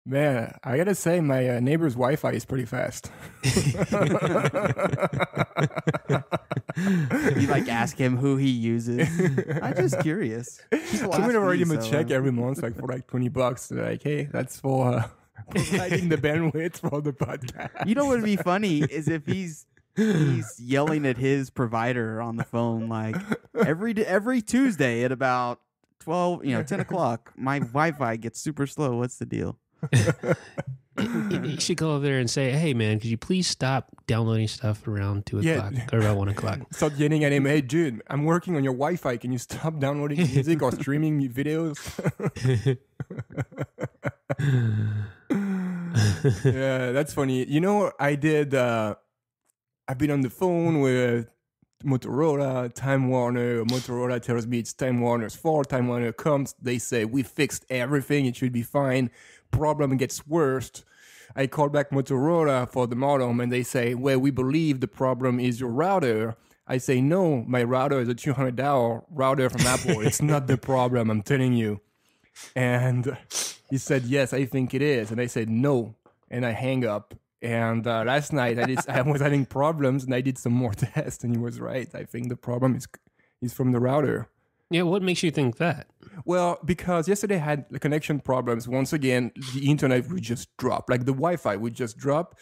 Man, I gotta say, my neighbor's Wi-Fi is pretty fast. You like ask him who he uses. I'm just curious. I'm gonna write him a check every month, like for like $20. They're like, hey, that's for providing the bandwidth for the podcast. You know what would be funny is if he's yelling at his provider on the phone like every Tuesday at about 10 o'clock. My Wi-Fi gets super slow. What's the deal? You should go over there and say, hey, man, could you please stop downloading stuff around 2 o'clock or around 1 o'clock? Start yelling at him, hey, dude, I'm working on your Wi-Fi. Can you stop downloading music or streaming videos? Yeah, that's funny. You know, I've been on the phone with Motorola, Time Warner. Motorola tells me it's Time Warner's fault. Time Warner comes, they say, we fixed everything, it should be fine. Problem gets worse. I call back Motorola for the modem and they say, well, we believe the problem is your router. I say, no, my router is a $200 router from Apple. It's not the problem, I'm telling you. And he said, yes, I think it is. And I said, no. And I hang up. And last night I was having problems and I did some more tests and he was right. I think the problem is from the router. Yeah, what makes you think that? Well, because yesterday I had the connection problems. Once again, the internet would just drop. Like the Wi-Fi would just drop.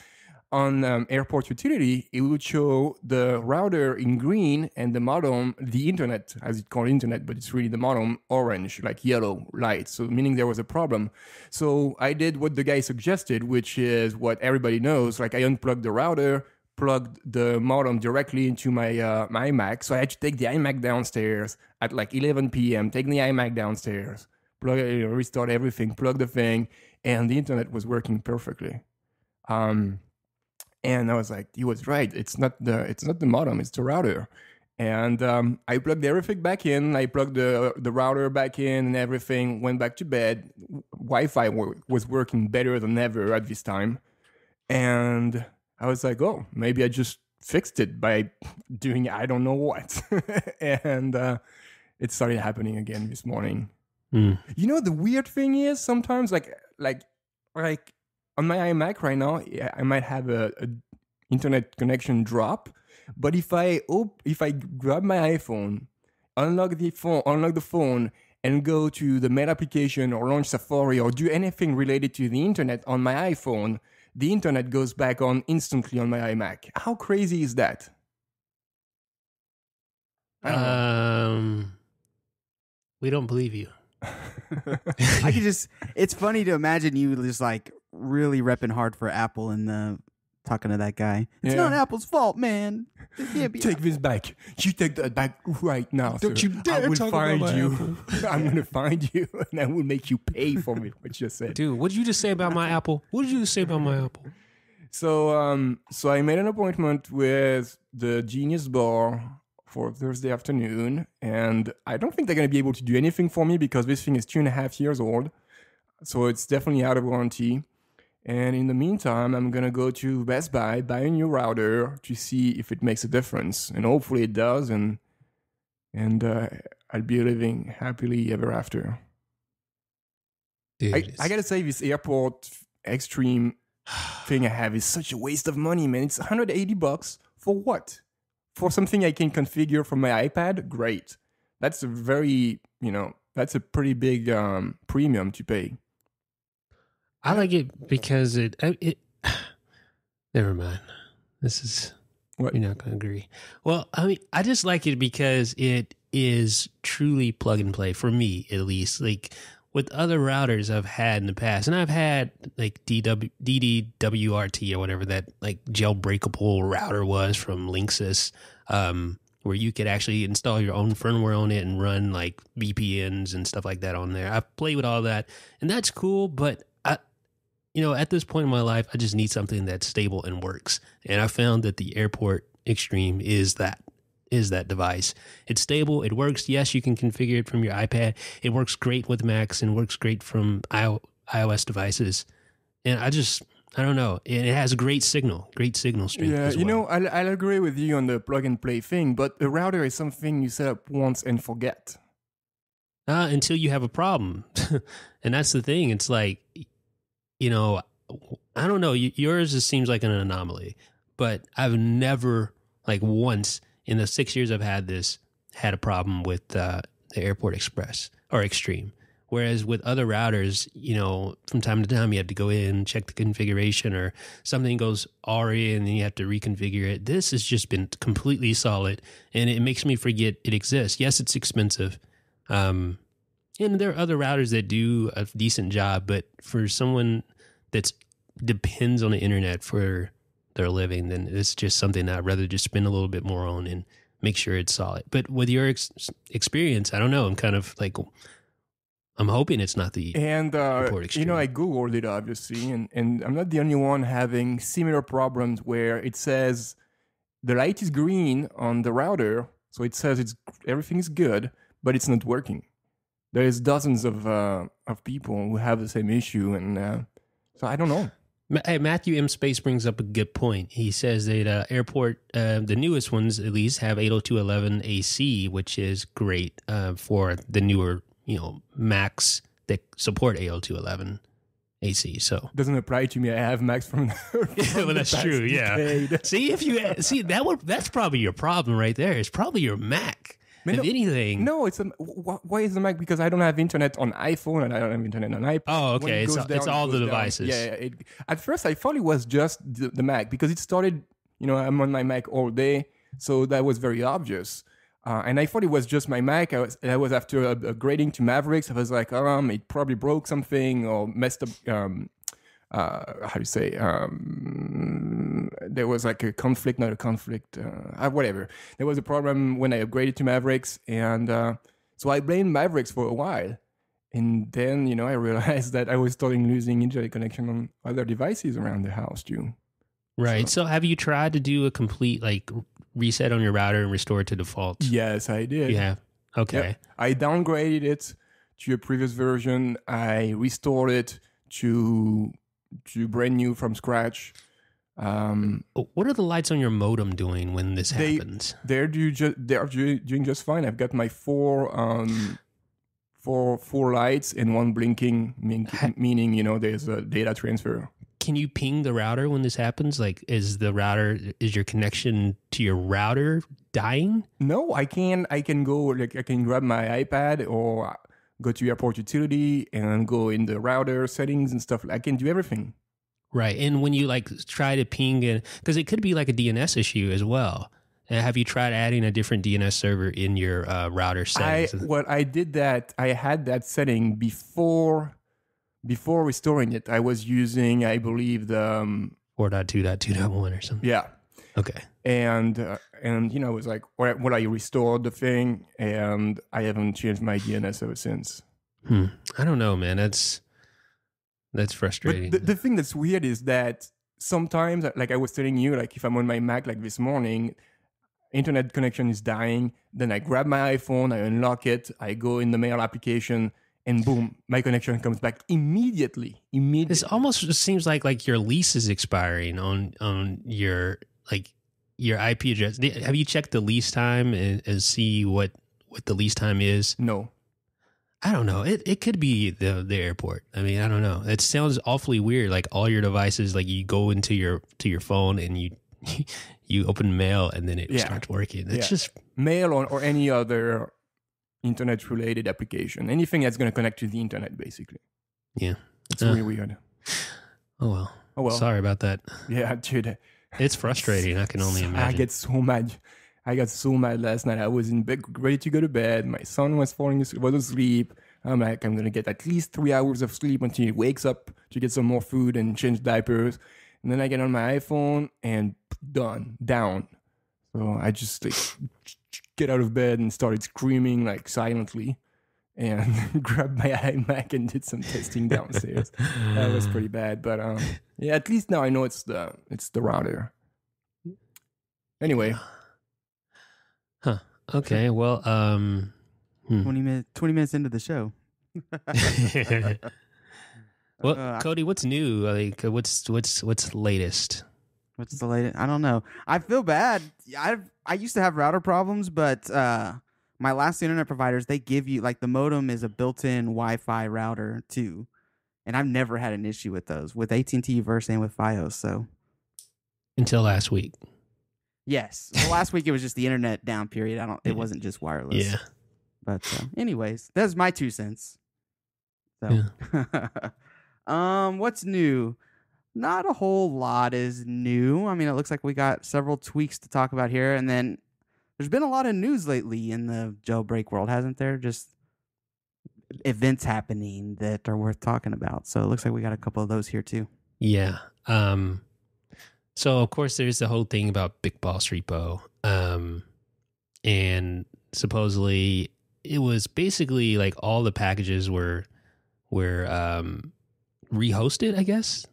On Airport Utility, it would show the router in green and the modem, the internet, as it's called internet, but it's really the modem, orange, like yellow light. So meaning there was a problem. So I did what the guy suggested, which is what everybody knows. Like I unplugged the router, plugged the modem directly into my iMac. So I had to take the iMac downstairs at like 11 p.m., take the iMac downstairs, restart everything, plug the thing, and the internet was working perfectly. And I was like, he was right. It's not the modem, it's the router. And I plugged everything back in. I plugged the router back in and everything, went back to bed. Wi-Fi was working better than ever at this time. And I was like, oh, maybe I just fixed it by doing I don't know what. And it started happening again this morning. You know, the weird thing is sometimes like on my iMac right now, I might have a internet connection drop. But if I grab my iPhone, unlock the phone, and go to the Mail application or launch Safari or do anything related to the internet on my iPhone, the internet goes back on instantly on my iMac. How crazy is that? We don't believe you. It's funny to imagine you just like really repping hard for Apple and talking to that guy. It's not Apple's fault, man. Take this back. You take that back right now. Don't sir. you dare I will talk find about my you. I'm going to find you and I will make you pay for me, what you said. Dude, what did you just say about my Apple? What did you just say about my Apple? So I made an appointment with the Genius Bar for Thursday afternoon, and I don't think they're going to be able to do anything for me because this thing is 2.5 years old. So it's definitely out of warranty. And in the meantime, I'm going to go to Best Buy, buy a new router to see if it makes a difference. And hopefully it does, and I'll be living happily ever after. Dude, I got to say, this Airport Extreme thing I have is such a waste of money, man. It's $180 for what? For something I can configure from my iPad? Great. That's a that's a pretty big premium to pay. I like it because it never mind. This is what? You're not going to agree. Well, I mean, I just like it because it is truly plug and play for me, at least. Like with other routers I've had in the past, and I've had like DDWRT or whatever that like jailbreakable router was from Linksys, where you could actually install your own firmware on it and run like VPNs and stuff like that on there. I've played with all that, and that's cool, but at this point in my life, I just need something that's stable and works. And I found that the Airport Extreme is that device. It's stable. It works. Yes, you can configure it from your iPad. It works great with Macs and works great from iOS devices. And I don't know. And it has great signal strength. Yeah, as well. I'll agree with you on the plug and play thing, but a router is something you set up once and forget. Until you have a problem. And that's the thing. It's like, you know, I don't know. Yours just seems like an anomaly, but I've never, like once in the 6 years I've had this, had a problem with the Airport Express or Extreme. Whereas with other routers, you know, from time to time you have to go in, check the configuration, or something goes awry and then you have to reconfigure it. This has just been completely solid, and it makes me forget it exists. Yes, it's expensive. And there are other routers that do a decent job, but for someone that's depends on the internet for their living, then it's just something that I'd rather just spend a little bit more on and make sure it's solid. But with your experience, I don't know. I'm kind of like, I'm hoping it's not the Airport Extreme. You know, I Googled it obviously, and I'm not the only one having similar problems where it says the light is green on the router, so it says everything is good, but it's not working. There's dozens of people who have the same issue, and so I don't know. Hey, Matthew M. Space brings up a good point. He says that Airport, the newest ones at least, have 802.11 AC, which is great for the newer, you know, Macs that support 802.11 AC. So doesn't apply to me. I have Macs from yeah, well, that's true. Decade. Yeah. See that's probably your problem right there. It's probably your Mac. If anything, no, why is the Mac? Because I don't have internet on iPhone and I don't have internet on iPad. Oh, okay. It's all the devices. Yeah. At first, I thought it was just the Mac because it started. You know, I'm on my Mac all day, so that was very obvious. And I thought it was just my Mac. I was after upgrading to Mavericks. I was like, it probably broke something or messed up. How do you say? There was like a conflict, not a conflict, whatever. There was a problem when I upgraded to Mavericks, and so I blamed Mavericks for a while. And then, you know, I realized that I was starting losing internet connection on other devices around the house too. Right. So have you tried to do a complete like reset on your router and restore it to default? Yes, I did. Yeah. Okay. Yep. I downgraded it to a previous version. I restored it to brand new from scratch. What are the lights on your modem doing when this happens? They're doing just fine. I've got my four lights and one blinking, meaning, you know, there's a data transfer. Can you ping the router when this happens? Like, is your connection to your router dying? No, I can go, like, I can grab my iPad or go to Airport Utility and go in the router settings and stuff. I can do everything. Right. And when you like try to ping it, because it could be like a DNS issue as well. Have you tried adding a different DNS server in your router settings? I did that. I had that setting before restoring it. I was using, I believe, the 4.2.2.1 or something. Yeah. Okay. And you know, it was like, well, I restored the thing, and I haven't changed my DNS ever since. I don't know, man. That's frustrating. But the thing that's weird is that sometimes, like I was telling you, like if I'm on my Mac, like this morning, internet connection is dying. Then I grab my iPhone, I unlock it, I go in the mail application, and boom, my connection comes back immediately. This almost seems like your lease is expiring on your IP address. Have you checked the lease time and see what the lease time is? No. I don't know. It could be the airport. I mean, I don't know. It sounds awfully weird. Like all your devices, like you go into your phone and you open mail and then it starts working. It's just mail or any other internet related application. Anything that's going to connect to the internet, basically. Yeah, it's really weird. Oh well. Sorry about that. Yeah, dude. It's frustrating. I can only imagine. I get so mad. I got so mad last night. I was in bed, ready to go to bed. My son was asleep. I'm like, I'm going to get at least 3 hours of sleep until he wakes up to get some more food and change diapers. And then I get on my iPhone and down. So I just like get out of bed and started screaming like silently and grabbed my iMac and did some testing downstairs. That was pretty bad. But yeah, at least now I know it's the router. Anyway. Huh. Okay. Well, 20 minutes into the show. Well, Cody, what's new? Like, what's latest? What's the latest? I don't know. I feel bad. I used to have router problems, but my last internet providers, they give you like the modem is a built-in Wi-Fi router too, and I've never had an issue with those with AT&T Verse and with FiOS. So Until last week. yes, well, last week it was just the internet down period. It wasn't just wireless. Yeah. But anyways, that's my 2 cents. So, what's new? Not a whole lot is new. I mean, it looks like we got several tweaks to talk about here, and then there's been a lot of news lately in the jailbreak world, hasn't there? Just events happening that are worth talking about. So it looks like we got a couple of those here too. Yeah. So of course there's the whole thing about BigBoss repo. And supposedly it was basically like all the packages were rehosted, I guess.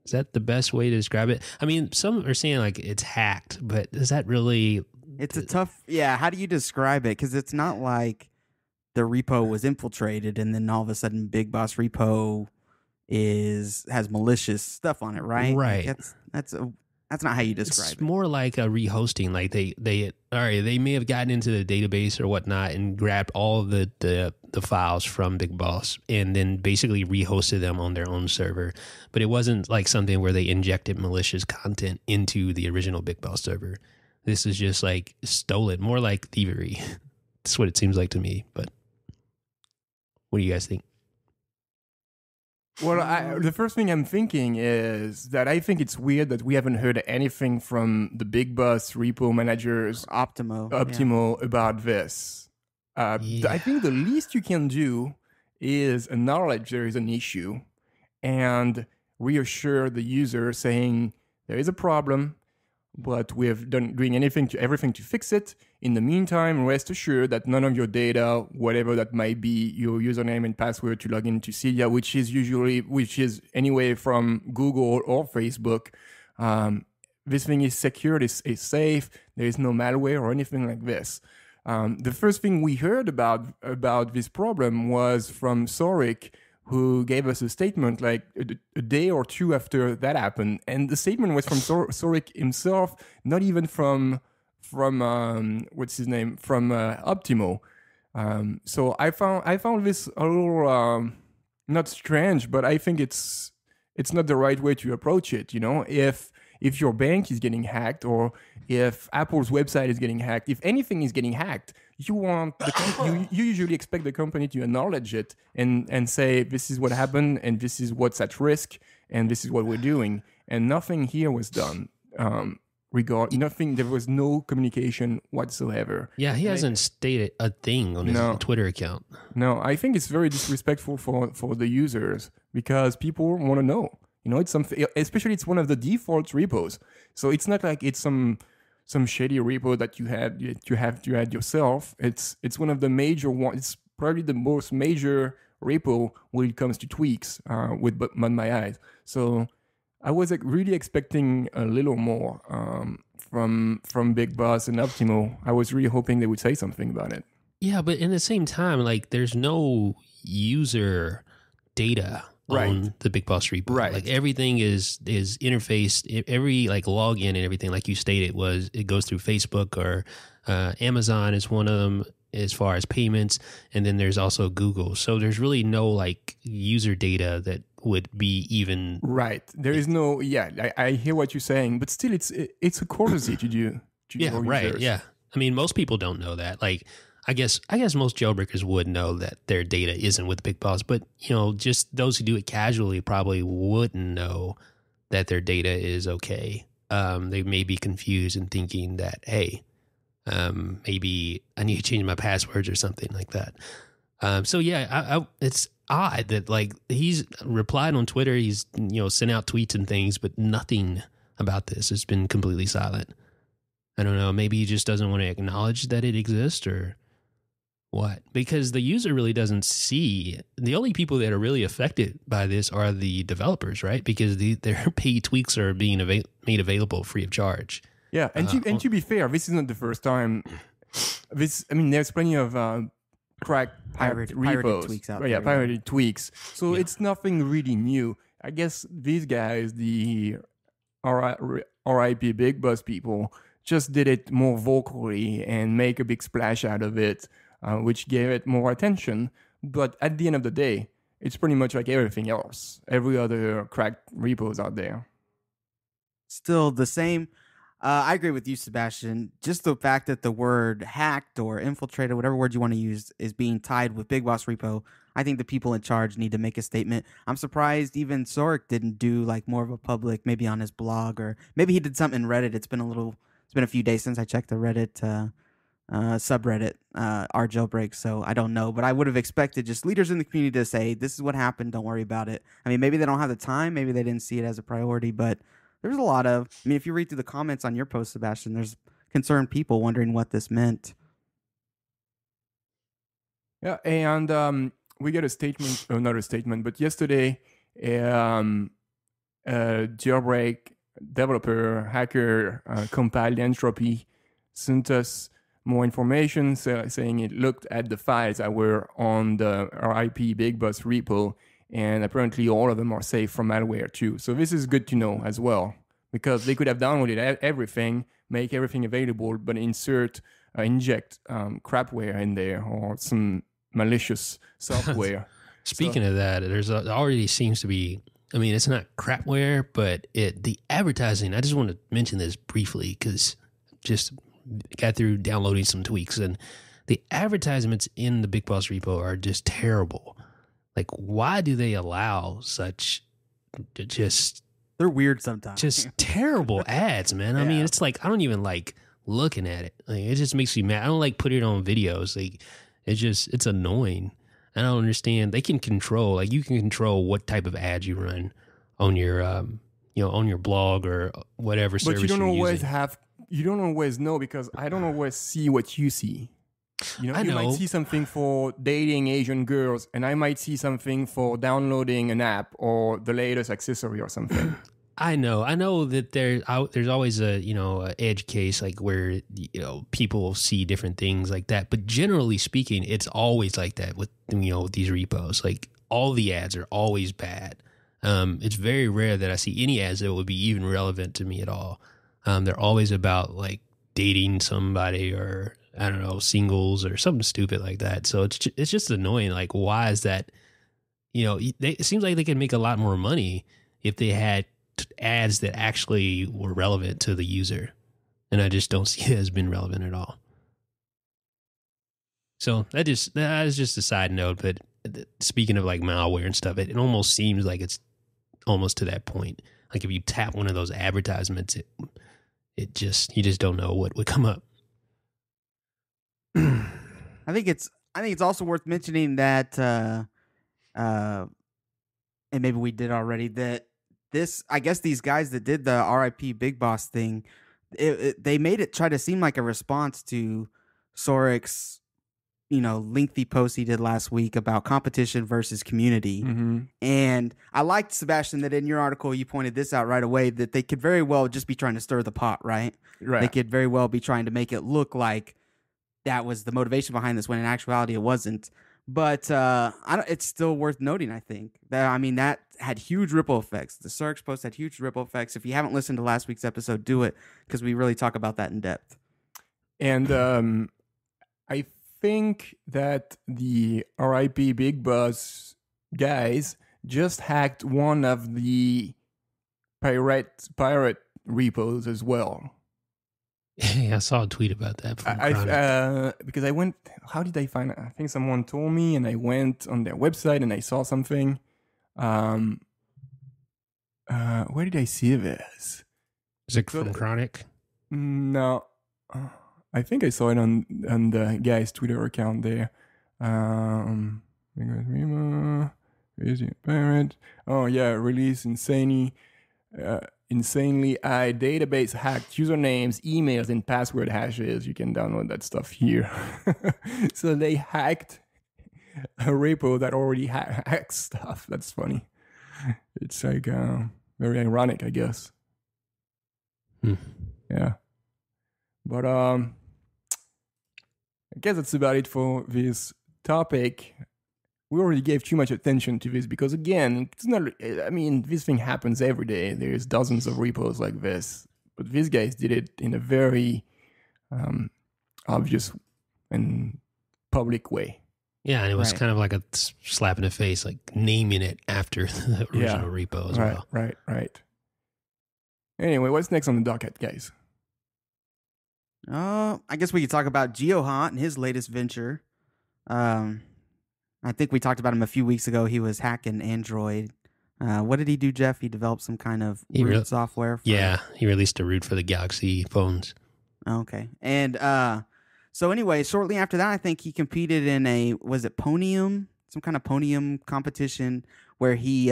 Is that the best way to describe it? I mean, some are saying like it's hacked, but is that really... It's a tough... Yeah, how do you describe it? Because it's not like the repo was infiltrated and then all of a sudden BigBoss repo has malicious stuff on it, right? Right. Like that's not how you describe it. It's more like a rehosting. Like they may have gotten into the database or whatnot and grabbed all of the files from BigBoss and then basically rehosted them on their own server. But it wasn't like something where they injected malicious content into the original BigBoss server. This is just like stolen, more like thievery. That's what it seems like to me. But what do you guys think? Well, the first thing I'm thinking is that I think it's weird that we haven't heard anything from the BigBoss repo managers, Optimo, about this. I think the least you can do is acknowledge there is an issue and reassure the user saying there is a problem, but we have doing everything to fix it. In the meantime, rest assured that none of your data, whatever that might be, your username and password to log into Cydia, which is anyway from Google or Facebook, this thing is secured, is safe. There is no malware or anything like this. The first thing we heard about this problem was from Sorik, who gave us a statement like a day or two after that happened. And the statement was from Sorik himself, not even from what's his name, from Optimo. So I found this a little not strange, but I think it's not the right way to approach it. You know, if your bank is getting hacked or if Apple's website is getting hacked, if anything is getting hacked, you usually expect the company to acknowledge it and say, this is what happened and this is what's at risk and this is what we're doing. And nothing here was done. Nothing. There was no communication whatsoever. Yeah, he hasn't stated a thing on his Twitter account. No, I think it's very disrespectful for the users because people want to know. You know, it's something. Especially, it's one of the default repos. So it's not like it's some shady repo that you have to add yourself. It's one of the major ones. It's probably the most major repo when it comes to tweaks with my eyes. So I was really expecting a little more from BigBoss and Optimo. I was really hoping they would say something about it. Yeah, but in the same time, like there's no user data on the BigBoss repo. Right. Like everything is interfaced. Every like login and everything, like you stated, it goes through Facebook or Amazon is one of them as far as payments, and then there's also Google. So there's really no like user data that would be even right. There is no. Yeah, I hear what you're saying, but still, it's a courtesy to do. Yeah, right. Users. Yeah, I mean, most people don't know that. Like, I guess most jailbreakers would know that their data isn't with BigBoss, but you know, just those who do it casually probably wouldn't know that their data is okay. They may be confused and thinking that, hey, maybe I need to change my passwords or something like that. So yeah, it's odd that like he's replied on Twitter, he's sent out tweets and things, but nothing about this. It's been completely silent. I don't know. Maybe he just doesn't want to acknowledge that it exists or what? Because the user really doesn't see. The only people that are really affected by this are the developers, right? Because their paid tweaks are being made available free of charge. Yeah, and to be fair, this is not the first time. There's plenty of cracked pirated tweaks out there. Yeah, pirated tweaks. So it's nothing really new. I guess these guys, the RIP BigBoss people, just did it more vocally and make a big splash out of it, which gave it more attention. But at the end of the day, it's pretty much like everything else. Every other cracked repos out there. Still the same. I agree with you, Sebastian. Just the fact that the word hacked or infiltrated, whatever word you want to use, is being tied with Big Boss Repo. I think the people in charge need to make a statement. I'm surprised even Sorek didn't do like more of a public, maybe on his blog, or maybe he did something in Reddit. It's been a few days since I checked the Reddit subreddit, our Jailbreak, so I don't know. But I would have expected just leaders in the community to say, this is what happened, don't worry about it. I mean, maybe they don't have the time, maybe they didn't see it as a priority, but there's a lot of, I mean, if you read through the comments on your post, Sebastian, there's concerned people wondering what this meant. Yeah, and we get a statement, not a statement, but yesterday, Jailbreak developer, hacker, compiled entropy sent us more information saying it looked at the files that were on the RIP BigBoss repo, and apparently all of them are safe from malware too. So this is good to know as well, because they could have downloaded everything, make everything available, but inject crapware in there or some malicious software. Speaking of that, there's already seems to be, I mean, it's not crapware, but the advertising, I just want to mention this briefly because just got through downloading some tweaks, and the advertisements in the BigBoss repo are just terrible. Like, why do they allow such they're weird sometimes. Just terrible ads, man. I mean, it's like I don't even like looking at it. Like, it just makes me mad. I don't like putting it on videos. Like, it's annoying. I don't understand. They can control, like, you can control what type of ads you run on your on your blog or whatever service but you don't always using. You don't always know, because I don't always see what you see. You know, you might see something for dating Asian girls, and I might see something for downloading an app or the latest accessory or something. I know that there's always a edge case, like where people will see different things like that. But generally speaking, it's always like that with these repos. Like, all the ads are always bad. It's very rare that I see any ads that would be even relevant to me at all. They're always about like dating somebody, or I don't know, singles or something stupid like that. So it's just annoying. Like, why is that? It seems like they could make a lot more money if they had ads that actually were relevant to the user, and I just don't see it as being relevant at all. So that is just a side note. But speaking of like malware and stuff, it almost seems like it's almost to that point. Like, if you tap one of those advertisements, you just don't know what would come up. I think it's also worth mentioning that, and maybe we did already, that I guess these guys that did the RIP Big Boss thing, they made it try to seem like a response to Sorek's, lengthy post he did last week about competition versus community. Mm-hmm. And I liked, Sebastian, that in your article you pointed this out right away, that they could very well just be trying to stir the pot, right? Right. They could very well be trying to make it look like that was the motivation behind this, when in actuality it wasn't. But it's still worth noting, I think, that had huge ripple effects. The Sorek's post had huge ripple effects. If you haven't listened to last week's episode, do it, because we really talk about that in depth. And I think that the RIP BigBoss guys just hacked one of the pirate repos as well. Yeah, I saw a tweet about that from because I went. How did I find it? I think someone told me, and I went on their website and I saw something. Where did I see this? Is it from Chronic? No, I think I saw it on the guy's Twitter account there. Pirate. Oh yeah, release insanely high database hacked usernames, emails, and password hashes. You can download that stuff here. So they hacked a repo that already hacks stuff. That's funny. It's like very ironic, I guess. Yeah. But I guess that's about it for this topic. We already gave too much attention to this because, again, it's not. I mean, this thing happens every day. There's dozens of repos like this, but these guys did it in a very obvious and public way. Yeah, and it was Right. kind of like a slap in the face, like naming it after the original repo as well. Right. Anyway, what's next on the docket, guys? I guess we could talk about Geohot and his latest venture. I think we talked about him a few weeks ago. He was hacking Android. What did he do, Jeff? He developed some kind of root software. Yeah, he released a root for the Galaxy phones. Okay. And so anyway, shortly after that, I think he competed in was it Ponium? Some kind of Ponium competition where he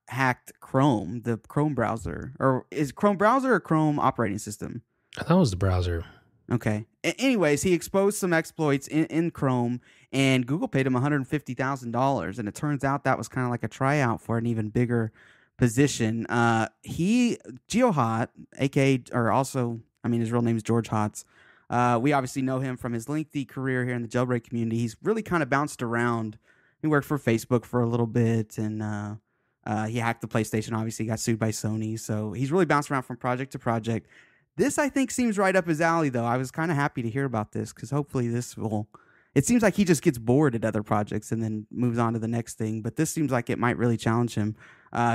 hacked Chrome, the Chrome browser. Or is Chrome browser or Chrome operating system? I thought it was the browser. Okay. Anyways, he exposed some exploits in Chrome, and Google paid him $150,000. And it turns out that was kind of like a tryout for an even bigger position. Geohot, aka, or also, I mean, his real name is George Hotz. We obviously know him from his lengthy career here in the Jailbreak community. He's really kind of bounced around. He worked for Facebook for a little bit, and he hacked the PlayStation. Obviously, got sued by Sony. So he's really bounced around from project to project. This, I think, seems right up his alley, though. I was kind of happy to hear about this because hopefully this will... It seems like he just gets bored at other projects and then moves on to the next thing, but this seems like it might really challenge him.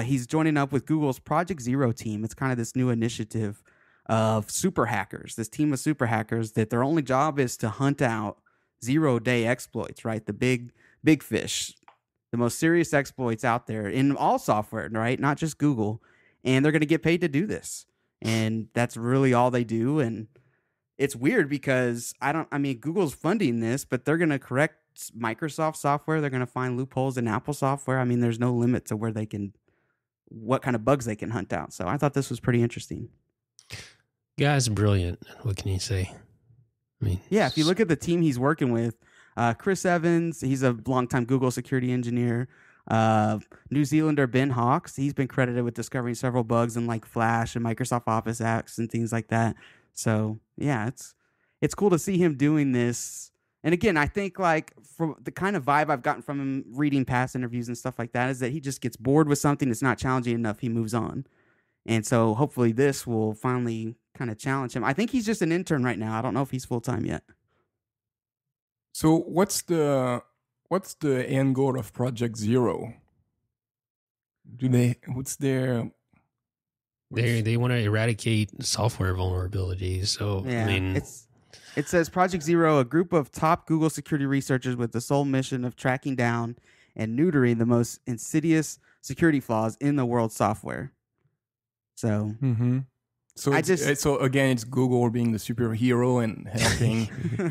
He's joining up with Google's Project Zero team. It's kind of this new initiative of super hackers, this team of super hackers that their only job is to hunt out zero-day exploits, right? The big fish, the most serious exploits out there in all software, right? Not just Google. And they're going to get paid to do this. And that's really all they do. And it's weird because Google's funding this, but they're going to correct Microsoft software. They're going to find loopholes in Apple software. I mean, there's no limit to what kind of bugs they can hunt out. So I thought this was pretty interesting. Guy's brilliant. What can you say? I mean, yeah, if you look at the team he's working with, Chris Evans, he's a longtime Google security engineer. New Zealander Ben Hawks, he's been credited with discovering several bugs in like Flash and Microsoft Office apps and things like that. So yeah, it's cool to see him doing this. And again, I think like for the kind of vibe I've gotten from him reading past interviews and stuff like that is that he just gets bored with something that's not challenging enough. He moves on. And so hopefully this will finally kind of challenge him. I think he's just an intern right now. I don't know if he's full-time yet. So what's the end goal of Project Zero? They want to eradicate software vulnerabilities. So yeah, I mean, it says Project Zero, a group of top Google security researchers with the sole mission of tracking down and neutering the most insidious security flaws in the world's software. So, so again, it's Google being the superhero and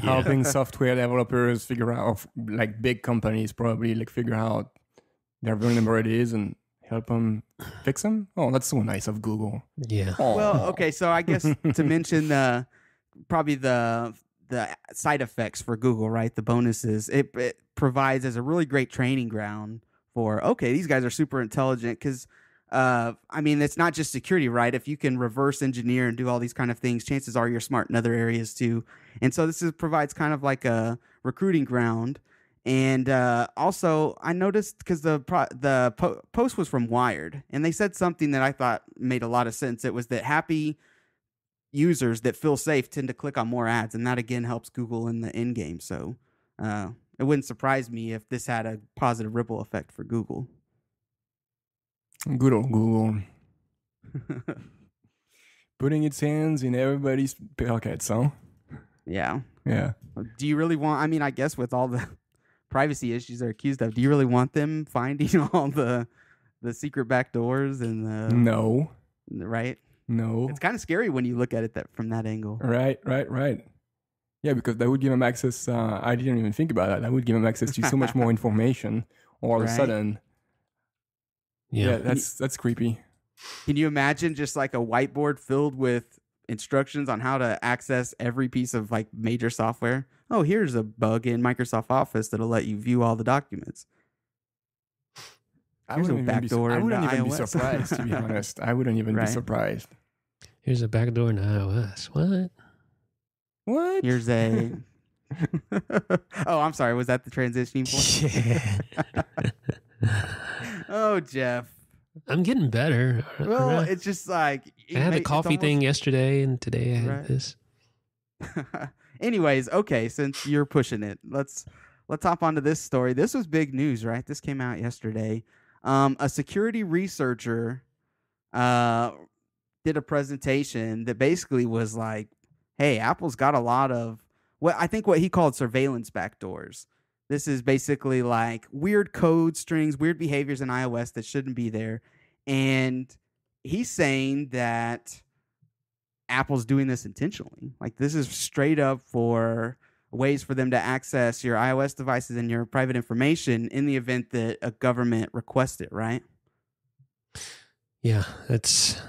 helping software developers figure out, like big companies probably, like figure out their vulnerabilities and help them fix them. Oh, that's so nice of Google. Yeah. Oh. Well, okay, so I guess to mention probably the side effects for Google, right? The bonuses it provides as a really great training ground for. Okay, these guys are super intelligent because. It's not just security, right? If you can reverse engineer and do all these kind of things, chances are you're smart in other areas too. And so this provides kind of like a recruiting ground. And also, I noticed because the post was from Wired, and they said something that I thought made a lot of sense. It was that happy users that feel safe tend to click on more ads, and that again helps Google in the end game. So it wouldn't surprise me if this had a positive ripple effect for Google. Good old Google. Putting its hands in everybody's pockets, huh? Yeah. Yeah. Do you really want, I guess with all the privacy issues they're accused of, do you really want them finding all the secret back doors and the... No. Right? No. It's kind of scary when you look at it from that angle. Right. Yeah, because that would give them access, I didn't even think about that. That would give them access to so much more information all of a sudden. Yeah, that's creepy. Can you imagine just like a whiteboard filled with instructions on how to access every piece of like major software? Oh, here's a bug in Microsoft Office that'll let you view all the documents. I wouldn't even be surprised, to be honest. I wouldn't even be surprised. Here's a backdoor in iOS. What? Here's a... Oh, I'm sorry. Was that the transitioning point? Yeah. Oh, Jeff. I'm getting better. Well, it's just like... I had the coffee thing yesterday, and today I had this. Anyways, okay, since you're pushing it, let's let's hop onto this story. This was big news, right? This came out yesterday. A security researcher did a presentation that basically was like, hey, Apple's got a lot of what he called surveillance backdoors. This is basically like weird code strings, weird behaviors in iOS that shouldn't be there. And he's saying that Apple's doing this intentionally. Like, this is straight up for ways for them to access your iOS devices and your private information in the event that a government requests it, right? Yeah, it's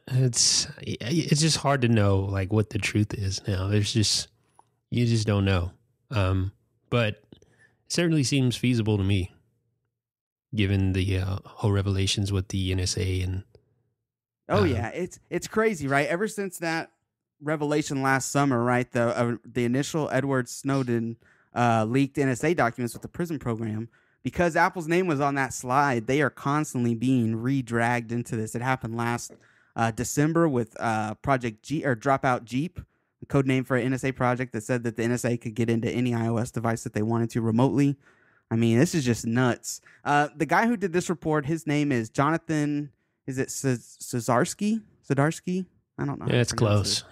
just hard to know like what the truth is now. You just don't know. But it certainly seems feasible to me, given the whole revelations with the NSA and. Oh yeah, it's crazy, right? Ever since that revelation last summer, right? The initial Edward Snowden leaked NSA documents with the PRISM program. Because Apple's name was on that slide, they are constantly being re-dragged into this. It happened last December with Project G or Dropout Jeep, the code name for an NSA project that said that the NSA could get into any iOS device that they wanted to remotely. I mean, this is just nuts. The guy who did this report, his name is Jonathan. Is it Zdarsky? I don't know. Yeah, it's close.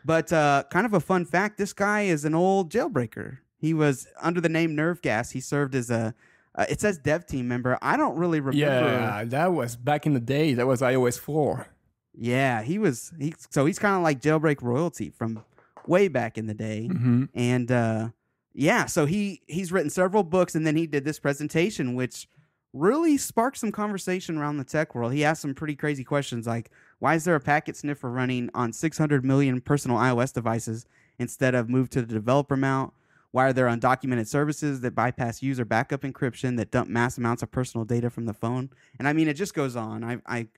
But kind of a fun fact: this guy is an old jailbreaker. He was under the name Nerve Gas. He served as it says dev team member. I don't really remember. Yeah, that was back in the day. That was iOS 4. Yeah, so he's kind of like jailbreak royalty from way back in the day. Mm-hmm. And yeah, so he's written several books, and then he did this presentation, which really sparked some conversation around the tech world. He asked some pretty crazy questions like, why is there a packet sniffer running on 600 million personal iOS devices instead of moved to the developer mount? Why are there undocumented services that bypass user backup encryption that dump mass amounts of personal data from the phone? And I mean, it just goes on. I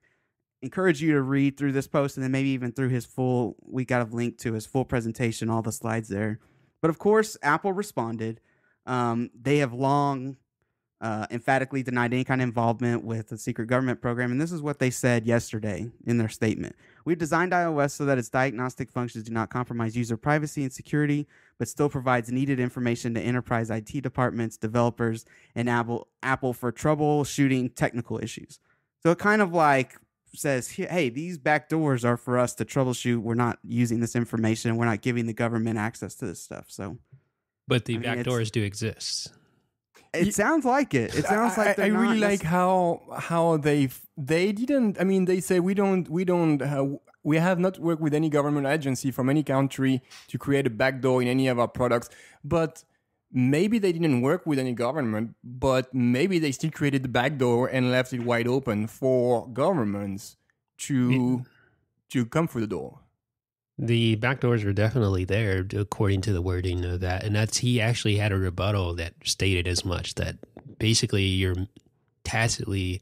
encourage you to read through this post and then maybe even through we got a link to his full presentation, all the slides there. But of course, Apple responded. They have long emphatically denied any kind of involvement with a secret government program. And this is what they said yesterday in their statement. We've designed iOS so that its diagnostic functions do not compromise user privacy and security, but still provides needed information to enterprise IT departments, developers, and Apple for troubleshooting technical issues. So it kind of like says, hey, these backdoors are for us to troubleshoot. We're not using this information. We're not giving the government access to this stuff. So, but the backdoors do exist. It sounds like it. It sounds like I really like how they didn't. I mean, they say we have not worked with any government agency from any country to create a backdoor in any of our products. But maybe they didn't work with any government. But maybe they still created the backdoor and left it wide open for governments to come through the door. The backdoors were definitely there, according to the wording of that. And he actually had a rebuttal that stated as much, that basically you're tacitly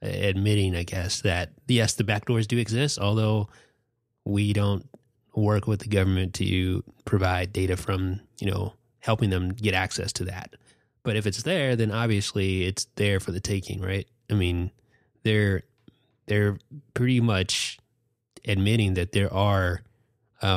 admitting, I guess, that yes, the backdoors do exist, although we don't work with the government to provide data from, helping them get access to that. But if it's there, then obviously it's there for the taking, right? I mean, they're pretty much admitting that there are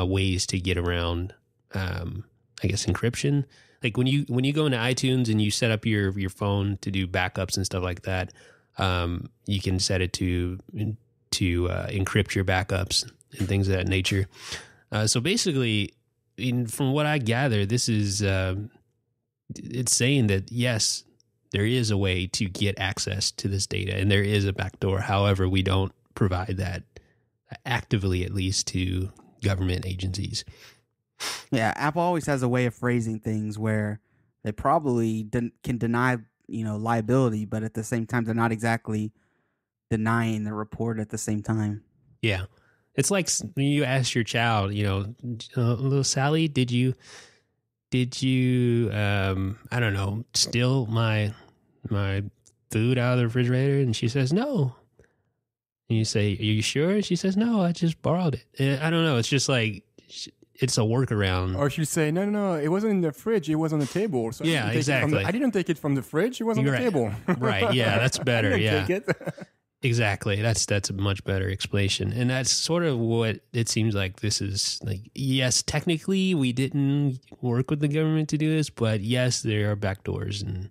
ways to get around, I guess, encryption. Like when you go into iTunes and you set up your phone to do backups and stuff like that, you can set it to encrypt your backups and things of that nature. So basically, from what I gather, this is it's saying that yes, there is a way to get access to this data, and there is a backdoor. However, we don't provide that actively, at least to government agencies. Yeah, Apple always has a way of phrasing things where they probably can deny, liability, but at the same time, they're not exactly denying the report at the same time. Yeah. It's like when you ask your child, little Sally, did you, I don't know, steal my food out of the refrigerator? And she says, no. And you say, are you sure? And she says, no, I just borrowed it. And I don't know. It's just like, it's a workaround. Or she say, no, it wasn't in the fridge. It was on the table. So yeah, exactly. I didn't take it from the fridge. It was on the table. Right. Yeah, that's better. I didn't yeah. take it. Exactly. That's a much better explanation. And that's sort of what it seems like this is like. Yes, technically we didn't work with the government to do this, but yes, there are backdoors and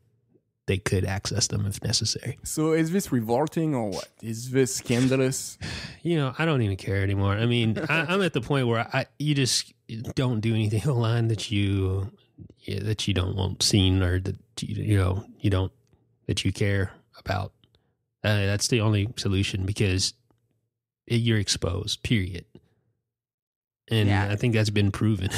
they could access them if necessary. So is this revolting or what? Is this scandalous? I don't even care anymore. I mean, I'm at the point where you just don't do anything online that you don't want seen or that that you care about. That's the only solution because you're exposed, period. And I think that's been proven.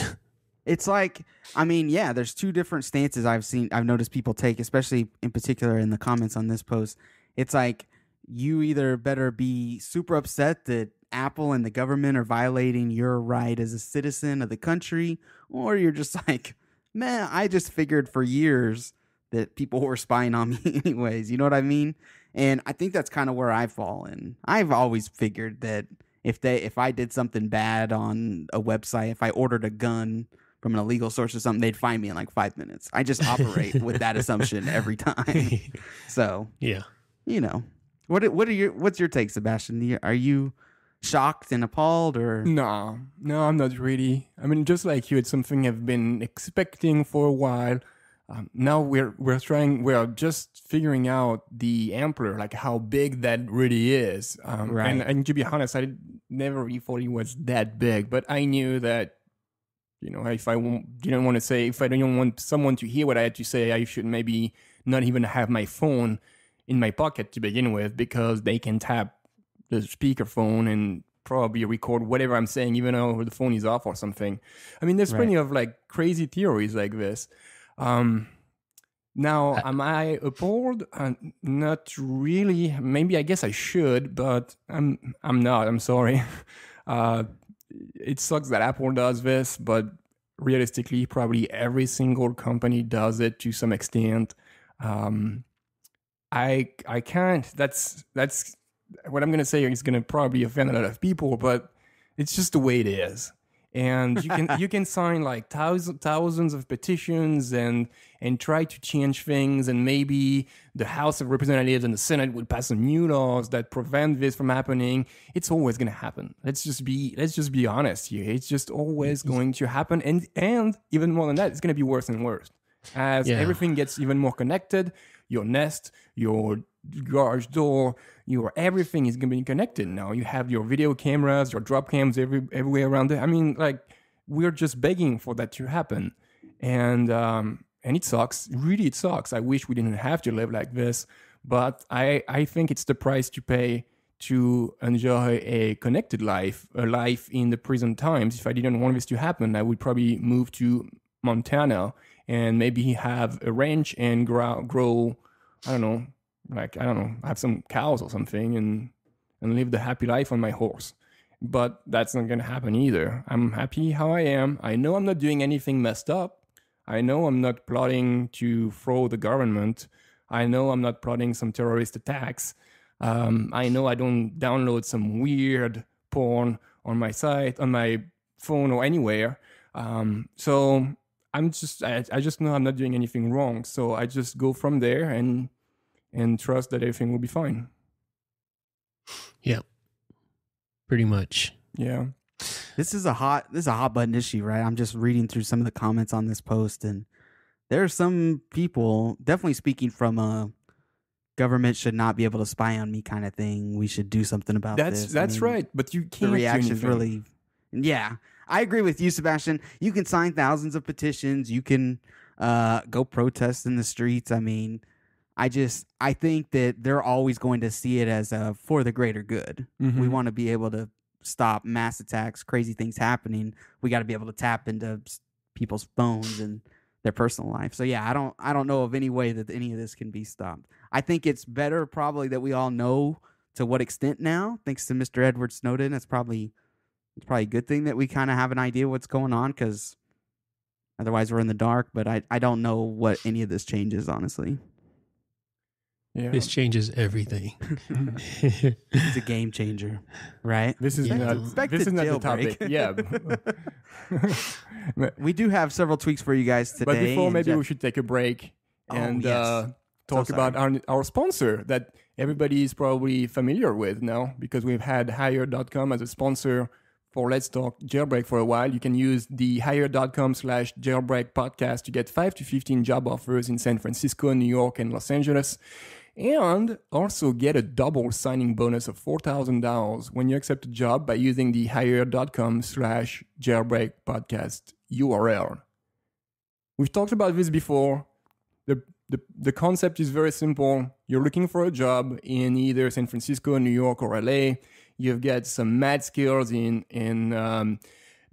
It's like, I mean, there's two different stances I've noticed people take, especially in particular in the comments on this post. It's like, you either better be super upset that Apple and the government are violating your right as a citizen of the country, or you're just like, man, I just figured for years that people were spying on me anyways. You know what I mean? And I think that's kind of where I fall in. I've always figured that if I did something bad on a website, if I ordered a gun from an illegal source or something, they'd find me in like 5 minutes. I just operate with that assumption every time. So, what's your take, Sebastian? Are you shocked and appalled or? No, I'm not really. I mean, just like you, it's something I've been expecting for a while. Now we're just figuring out the ampler, like how big that really is. Right. And to be honest, I never really thought it was that big, but I knew that, if I didn't want someone to hear what I had to say, I should maybe not even have my phone in my pocket to begin with, because they can tap the speakerphone and probably record whatever I'm saying, even though the phone is off or something. I mean, there's plenty of like crazy theories like this. Now, am I appalled? Not really. Maybe I guess I should, but I'm not. I'm sorry. It sucks that Apple does this, but realistically, probably every single company does it to some extent. I can't. That's what I'm gonna say is gonna probably offend a lot of people, but it's just the way it is. And you can sign like thousands of petitions and try to change things, and maybe the House of Representatives and the Senate will pass some new laws that prevent this from happening. It's always going to happen. Let's just be honest here. It's just always going to happen, and even more than that, it's going to be worse and worse as everything gets even more connected. Your Nest, your garage door, your everything is going to be connected now. You have your video cameras, your drop cams everywhere around it. I mean, like, we're just begging for that to happen, and it sucks. Really, it sucks. I wish we didn't have to live like this, but I think it's the price to pay to enjoy a connected life, a life in the present times. If I didn't want this to happen, I would probably move to Montana and maybe have a ranch and grow, I don't know, have some cows or something and live the happy life on my horse. But that's not going to happen either. I'm happy how I am. I know I'm not doing anything messed up. I know I'm not plotting to throw the government. I know I'm not plotting some terrorist attacks. I know I don't download some weird porn on my site, on my phone or anywhere. So I just know I'm not doing anything wrong. So I just go from there and trust that everything will be fine. Yeah, pretty much. Yeah. This is a hot button issue, right? I'm just reading through some of the comments on this post, and there are some people definitely speaking from a government should not be able to spy on me kind of thing. We should do something about this. That's right, but you can't. The reaction's really, I agree with you, Sebastian. You can sign thousands of petitions. You can go protest in the streets. I mean, I think that they're always going to see it as for the greater good. Mm-hmm. We want to be able to stop mass attacks, crazy things happening. We got to be able to tap into people's phones and their personal life. So yeah, I don't know of any way that any of this can be stopped. I think it's better probably that we all know to what extent now, thanks to Mr. Edward Snowden. It's probably a good thing that we kind of have an idea what's going on, because otherwise we're in the dark. But I don't know what any of this changes, honestly. Yeah. This changes everything. It's a game changer, right? This is not the topic. Yeah. We do have several tweaks for you guys today. But before, maybe we should take a break and talk about our sponsor that everybody is probably familiar with now because we've had Hire.com as a sponsor for Let's Talk Jailbreak for a while. You can use the Hire.com/Jailbreak podcast to get 5 to 15 job offers in San Francisco, New York, and Los Angeles. And also get a double signing bonus of $4,000 when you accept a job by using the Hire.com/Jailbreak podcast URL. We've talked about this before. The concept is very simple. You're looking for a job in either San Francisco, New York, or LA. You've got some mad skills in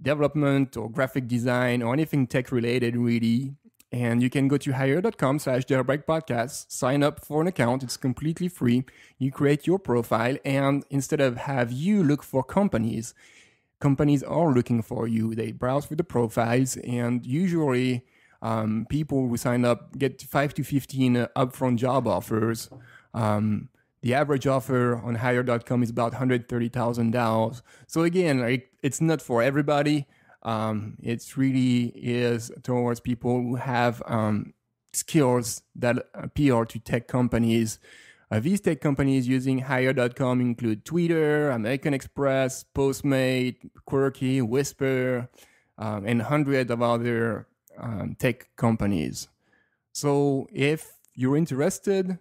development or graphic design or anything tech related, really. And you can go to hire.com/jailbreak podcast, sign up for an account. It's completely free. You create your profile, and instead of have you look for companies are looking for you. They browse through the profiles, and usually people who sign up get 5 to 15 upfront job offers. The average offer on hire.com is about $130,000. So again, it's not for everybody. It really is towards people who have skills that appeal to tech companies. These tech companies using hire.com include Twitter, American Express, Postmate, Quirky, Whisper, and hundreds of other tech companies. So if you're interested,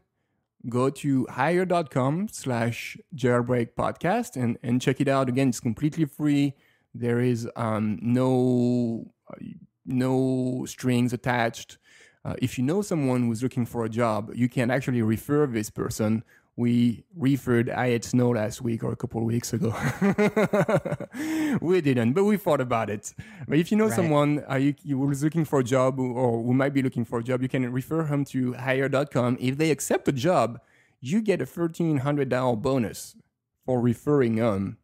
go to hire.com/jailbreak podcast and check it out. Again, it's completely free. There is no strings attached. If you know someone who's looking for a job, you can actually refer this person. We referred IH Snow last week or a couple of weeks ago. We didn't, but we thought about it. But if you know someone you was looking for a job or who might be looking for a job, you can refer him to hire.com. If they accept a job, you get a $1,300 bonus for referring them.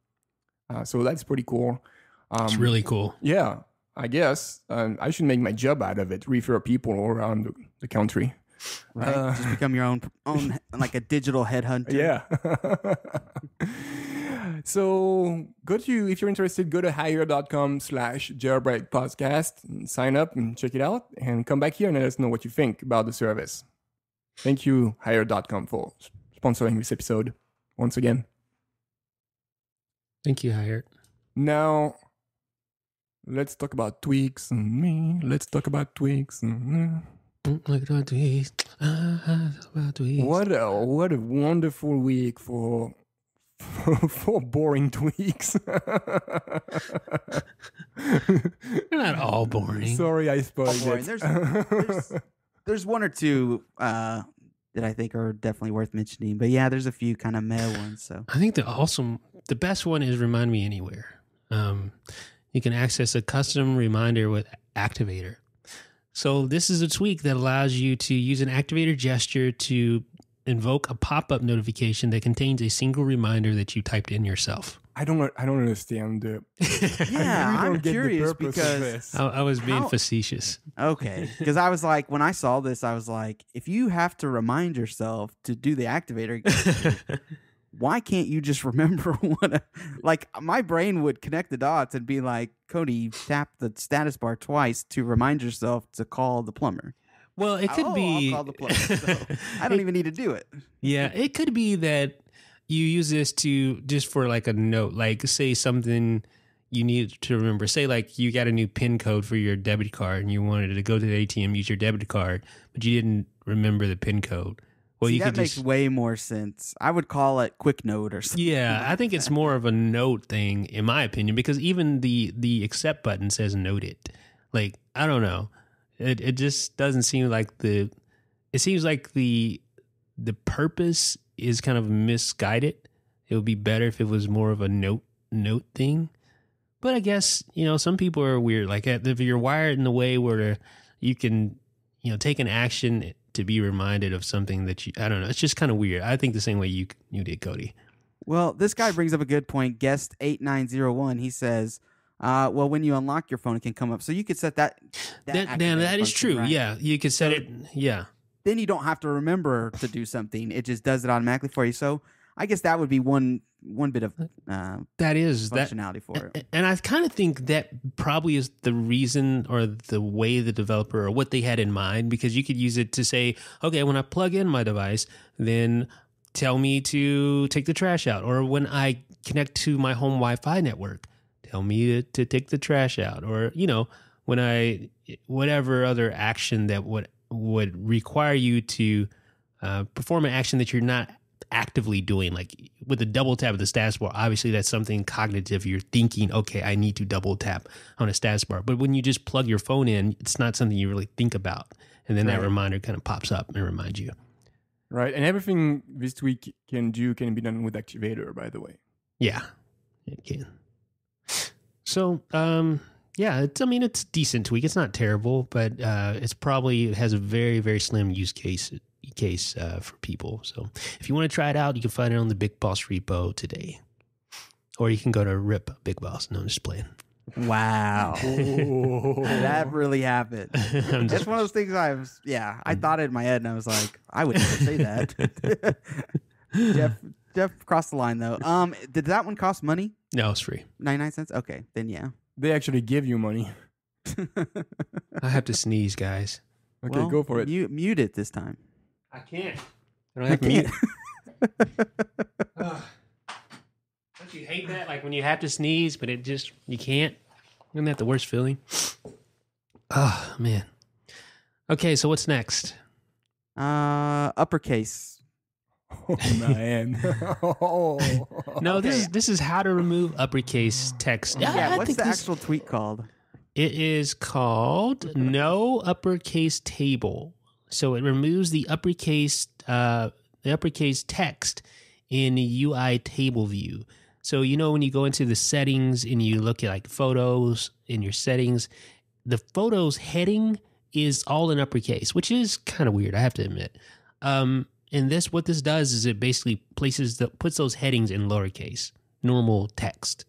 So that's pretty cool. It's really cool. Yeah, I guess. I should make my job out of it, refer people around the country. Right. Just become your own like a digital headhunter. Yeah. So if you're interested, go to hire.com/jailbreak podcast and sign up and check it out and come back here and let us know what you think about the service. Thank you, hire.com, for sponsoring this episode once again. Thank you, Hire. Now, let's talk about tweaks and me. Let's talk about tweaks and What a wonderful week for boring tweaks. They're not all boring. Sorry, I spoiled it. There's one or two that I think are definitely worth mentioning, but yeah, there's a few kind of meh ones. So I think the best one is Remind Me Anywhere. You can access a custom reminder with Activator. So this is a tweak that allows you to use an activator gesture to invoke a pop-up notification that contains a single reminder that you typed in yourself. I don't understand the. Yeah, I'm curious because I was being facetious. Okay, because I was like, when I saw this, I was like, if you have to remind yourself to do the activator, why can't you just remember what? Like my brain would connect the dots and be like, Cody, tap the status bar twice to remind yourself to call the plumber. Well, it could be. I'll call the plumber. So I don't even need to do it. Yeah, it could be that you use this to just for like a note, like say something you need to remember. Say like you got a new PIN code for your debit card and you wanted to go to the ATM, use your debit card, but you didn't remember the PIN code. Well, See, that makes way more sense. I would call it quick note or something. Yeah, I think it's more of a note thing, in my opinion, because even the accept button says note it. Like, I don't know. It just doesn't seem like it seems like the purpose is kind of misguided. It would be better if it was more of a note thing. But I guess, some people are weird. Like if you're wired in the way where you can, take an action to be reminded of something that I don't know. It's just kind of weird. I think the same way you did, Cody. Well, this guy brings up a good point. Guest 8901, he says, well, when you unlock your phone, it can come up. So you could set that is true. Right? Yeah, you could set it. Yeah. Then you don't have to remember to do something. It just does it automatically for you. So I guess that would be one bit of functionality for it. And I kind of think that probably is the reason or the way the developer or what they had in mind, because you could use it to say, okay, when I plug in my device, then tell me to take the trash out. Or when I connect to my home Wi-Fi network, tell me to take the trash out. Or, when whatever other action that would require you to perform an action that you're not actively doing, like with a double tap of the status bar. Obviously, that's something cognitive. You're thinking, okay, I need to double tap on a status bar. But when you just plug your phone in, it's not something you really think about. And then that reminder kind of pops up and reminds you. Right. And everything this tweak can be done with Activator, by the way. Yeah, it can. So, yeah, it's a decent tweak. It's not terrible, but it has a very, very slim use case for people. So if you want to try it out, you can find it on the BigBoss repo today. Or you can go to RIP BigBoss. No, I'm just playing. Wow. That really happened. It's one of those things I thought it in my head and I was like, I would never say that. Jeff crossed the line though. Did that one cost money? No, it's free. 99 cents? Okay, then yeah. They actually give you money. I have to sneeze, guys. Okay, go for it. Mute it this time. I can't. I don't have to mute. Don't you hate that? Like when you have to sneeze, but you can't? Isn't that the worst feeling? Oh, man. Okay, so what's next? Uppercase. Oh, man. No, this is how to remove uppercase text. Yeah, what's the actual tweet called? It is called No Uppercase Table. So it removes the uppercase text in the UI table view. So, when you go into the settings and you look at like photos in your settings, the photos heading is all in uppercase, which is kind of weird, I have to admit. And what this does is it basically puts those headings in lowercase, normal text.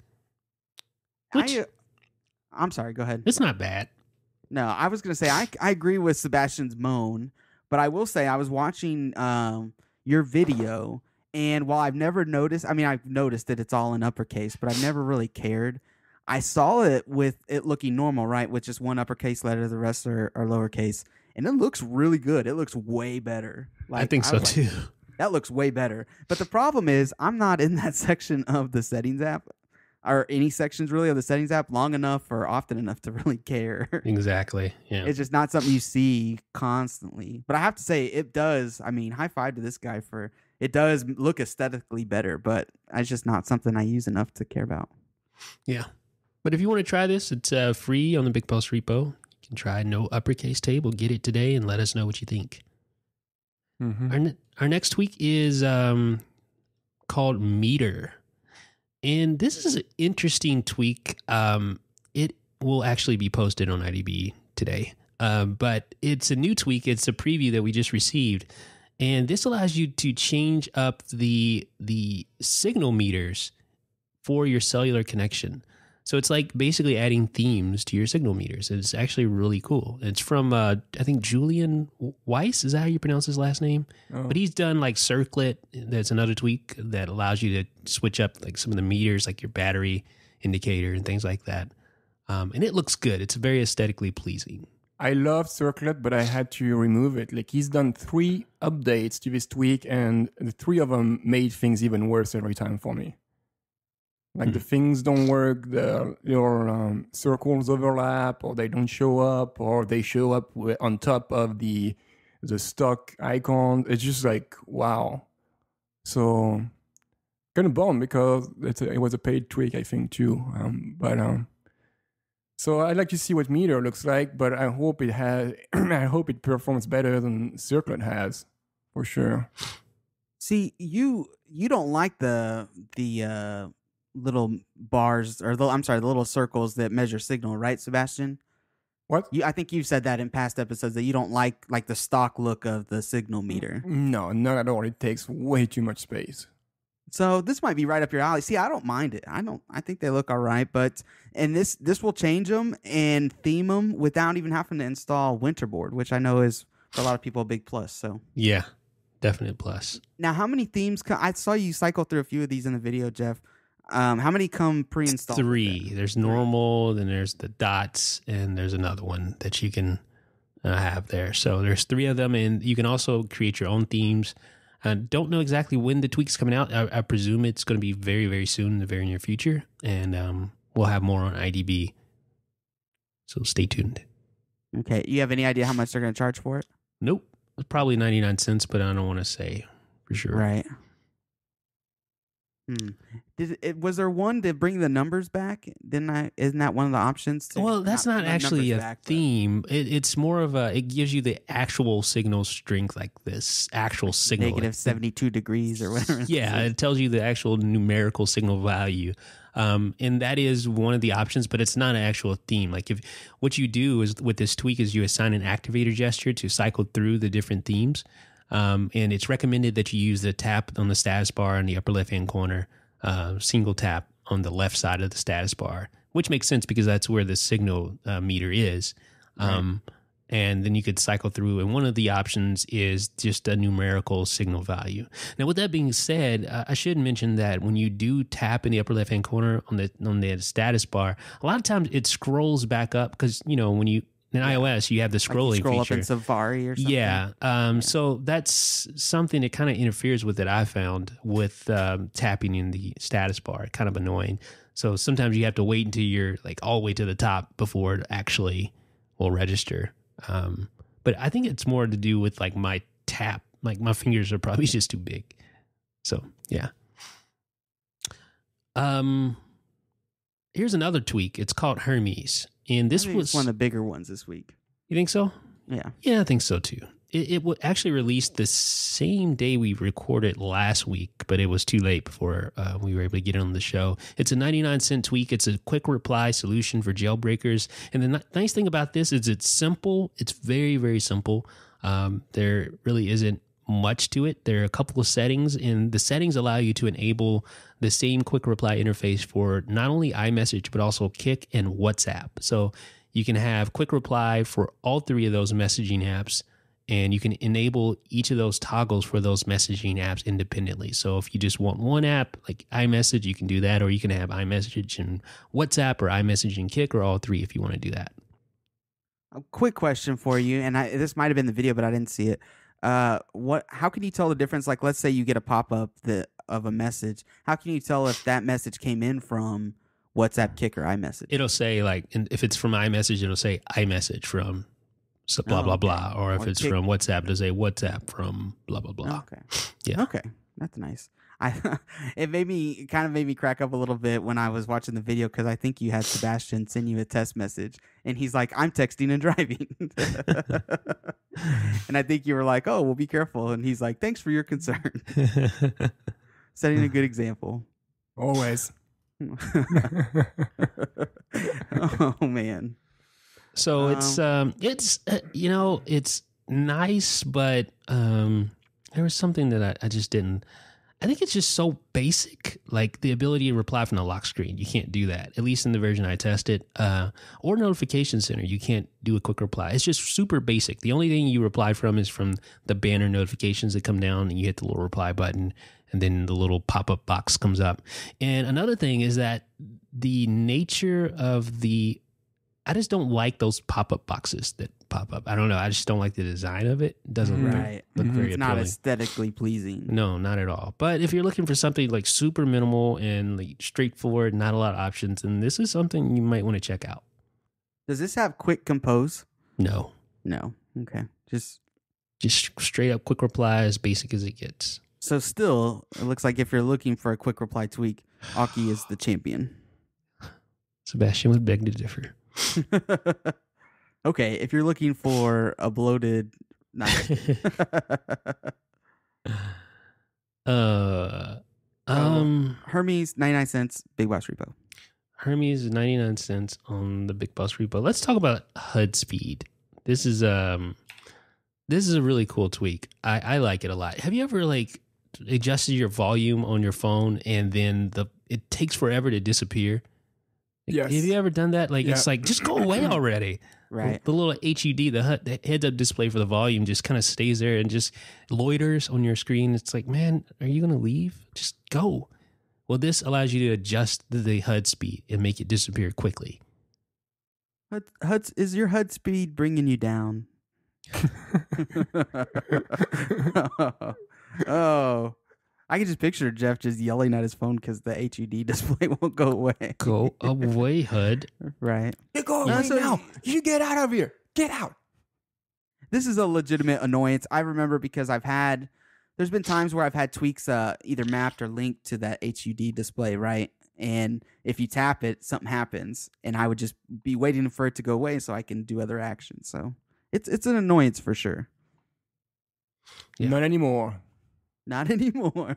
I'm sorry, go ahead. It's not bad. No, I was going to say, I agree with Sebastian's moan, but I will say I was watching your video, and while I've never noticed, I've noticed that it's all in uppercase, but I've never really cared. I saw it with it looking normal, right, with just one uppercase letter, the rest are lowercase, and it looks really good. It looks way better. I think so, too. That looks way better. But the problem is I'm not in that section of the settings app, or any sections really of the settings app long enough or often enough to really care. Exactly. Yeah. It's just not something you see constantly. But I have to say, it does. High five to this guy for it does look aesthetically better, but it's just not something I use enough to care about. Yeah. But if you want to try this, it's free on the BigBoss repo. You can try No Uppercase Table. Get it today and let us know what you think. Mm-hmm. Our next tweak is called Meter. And this is an interesting tweak. It will actually be posted on IDB today. But it's a new tweak. It's a preview that we just received. And this allows you to change up the signal meters for your cellular connection. So it's like basically adding themes to your signal meters. It's actually really cool. It's from, I think, Julian Weiss. Is that how you pronounce his last name? Oh. But he's done like Circlet. That's another tweak that allows you to switch up like some of the meters, like your battery indicator and things like that. And it looks good. It's very aesthetically pleasing. I love Circlet, but I had to remove it. Like he's done 3 updates to this tweak, and the 3 of them made things even worse every time for me. Like the things don't work, your circles overlap, or they don't show up, or they show up on top of the stock icon. It's just like, wow. So kind of bummed because it was a paid tweak, I think, too. So I'd like to see what Meter looks like, but I hope it performs better than Circlet has, for sure. See, you don't like the little bars, or the little circles that measure signal, right, Sebastian? What? I think you've said that in past episodes that you don't like the stock look of the signal meter. No, not at all. It takes way too much space. So this might be right up your alley. See, I don't mind it. I think they look all right, and this will change them and theme them without even having to install Winterboard, which I know is for a lot of people a big plus. So yeah, definite plus. Now, how many themes? I saw you cycle through a few of these in the video, Jeff. How many come pre-installed? 3. There's normal, then there's the dots, and there's another one that you can have there. So there's 3 of them, and you can also create your own themes. Don't know exactly when the tweak's coming out. I presume it's going to be very, very soon in the very near future. And we'll have more on IDB. So stay tuned. Okay. You have any idea how much they're going to charge for it? Nope. It's probably 99 cents, but I don't want to say for sure. Right. Was there one to bring the numbers back? Isn't that one of the options? Well, that's not actually a theme. It's more of it gives you the actual signal strength, like this actual signal. Negative 72 degrees or whatever. Yeah, it tells you the actual numerical signal value. And that is one of the options, but it's not an actual theme. Like if what you do is with this tweak is you assign an activator gesture to cycle through the different themes. And it's recommended that you use the tap on the status bar in the upper left-hand corner, single tap on the left side of the status bar, which makes sense because that's where the signal meter is. Right. And then you could cycle through. And one of the options is just a numerical signal value. Now, with that being said, I should mention that when you do tap in the upper left-hand corner on the status bar, a lot of times it scrolls back up because, when you in iOS, you have the scrolling like scroll feature. Up in Safari or something. Yeah. So that's something that kind of interferes with it, I found, with tapping in the status bar. Kind of annoying. So sometimes you have to wait until you're like all the way to the top before it actually will register. But I think it's more to do with like my tap. Like my fingers are probably just too big. So, yeah. Here's another tweak. It's called Hermes. And this was one of the bigger ones this week. You think so? Yeah. Yeah, I think so too. It actually released the same day we recorded last week, but it was too late before we were able to get it on the show. It's a 99-cent tweak. It's a quick reply solution for jailbreakers. And the nice thing about this is it's simple. It's very, very simple. There really isn't much to it. There are a couple of settings, and the settings allow you to enable the same quick reply interface for not only iMessage, but also Kik and WhatsApp. So you can have quick reply for all three of those messaging apps, and you can enable each of those toggles for those messaging apps independently. So if you just want one app, like iMessage, you can do that, or you can have iMessage and WhatsApp or iMessage and Kik, or all three if you want to do that. A quick question for you, and this might have been the video, but I didn't see it. How can you tell the difference? Like, let's say you get a pop-up of a message. How can you tell if that message came in from WhatsApp, Kik, or iMessage? It'll say, like, if it's from iMessage, it'll say iMessage from blah, blah, blah. Or if it's from WhatsApp, it'll say WhatsApp from blah, blah, blah. Okay. Yeah. Okay. That's nice. It made me crack up a little bit when I was watching the video because I think you had Sebastian send you a test message and he's like, I'm texting and driving. And I think you were like, oh, well, be careful. And he's like, thanks for your concern. Setting a good example. Always. Oh, man. So it's nice, but there was something that I just didn't. I think it's just so basic, like the ability to reply from the lock screen. You can't do that, at least in the version I tested. Or Notification Center, you can't do a quick reply. It's just super basic. The only thing you reply from is from the banner notifications that come down, and you hit the little reply button, and then the little pop-up box comes up. And another thing is that the nature of I just don't like those pop-up boxes that pop up. I don't know. I just don't like the design of it. It doesn't look very appealing. It's not aesthetically pleasing. No, not at all. But if you're looking for something like super minimal and like straightforward, not a lot of options, then this is something you might want to check out. Does this have quick compose? No. Okay. Just straight up quick reply, as basic as it gets. So still, it looks like if you're looking for a quick reply tweak, Aki is the champion. Sebastian would beg to differ. Okay, if you're looking for a bloated, Hermes 99 cents, BigBoss repo. Hermes is 99 cents on the BigBoss repo. Let's talk about HUDSpeed. This is a really cool tweak. I like it a lot. Have you ever adjusted your volume on your phone and then it takes forever to disappear? Yes. Have you ever done that? It's like, just go away already. Right. The little HUD, the heads-up display for the volume just kind of stays there and just loiters on your screen. It's like, man, are you going to leave? Just go. Well, this allows you to adjust the HUD speed and make it disappear quickly. Is your HUD speed bringing you down? Oh, I can just picture Jeff just yelling at his phone because the HUD display won't go away. Go away, HUD. Right. You go away now. You get out of here. Get out. This is a legitimate annoyance. I remember because there's been times where I've had tweaks either mapped or linked to that HUD display, right? And if you tap it, something happens, and I would just be waiting for it to go away so I can do other actions. So it's an annoyance for sure. Yeah. Not anymore. Not anymore.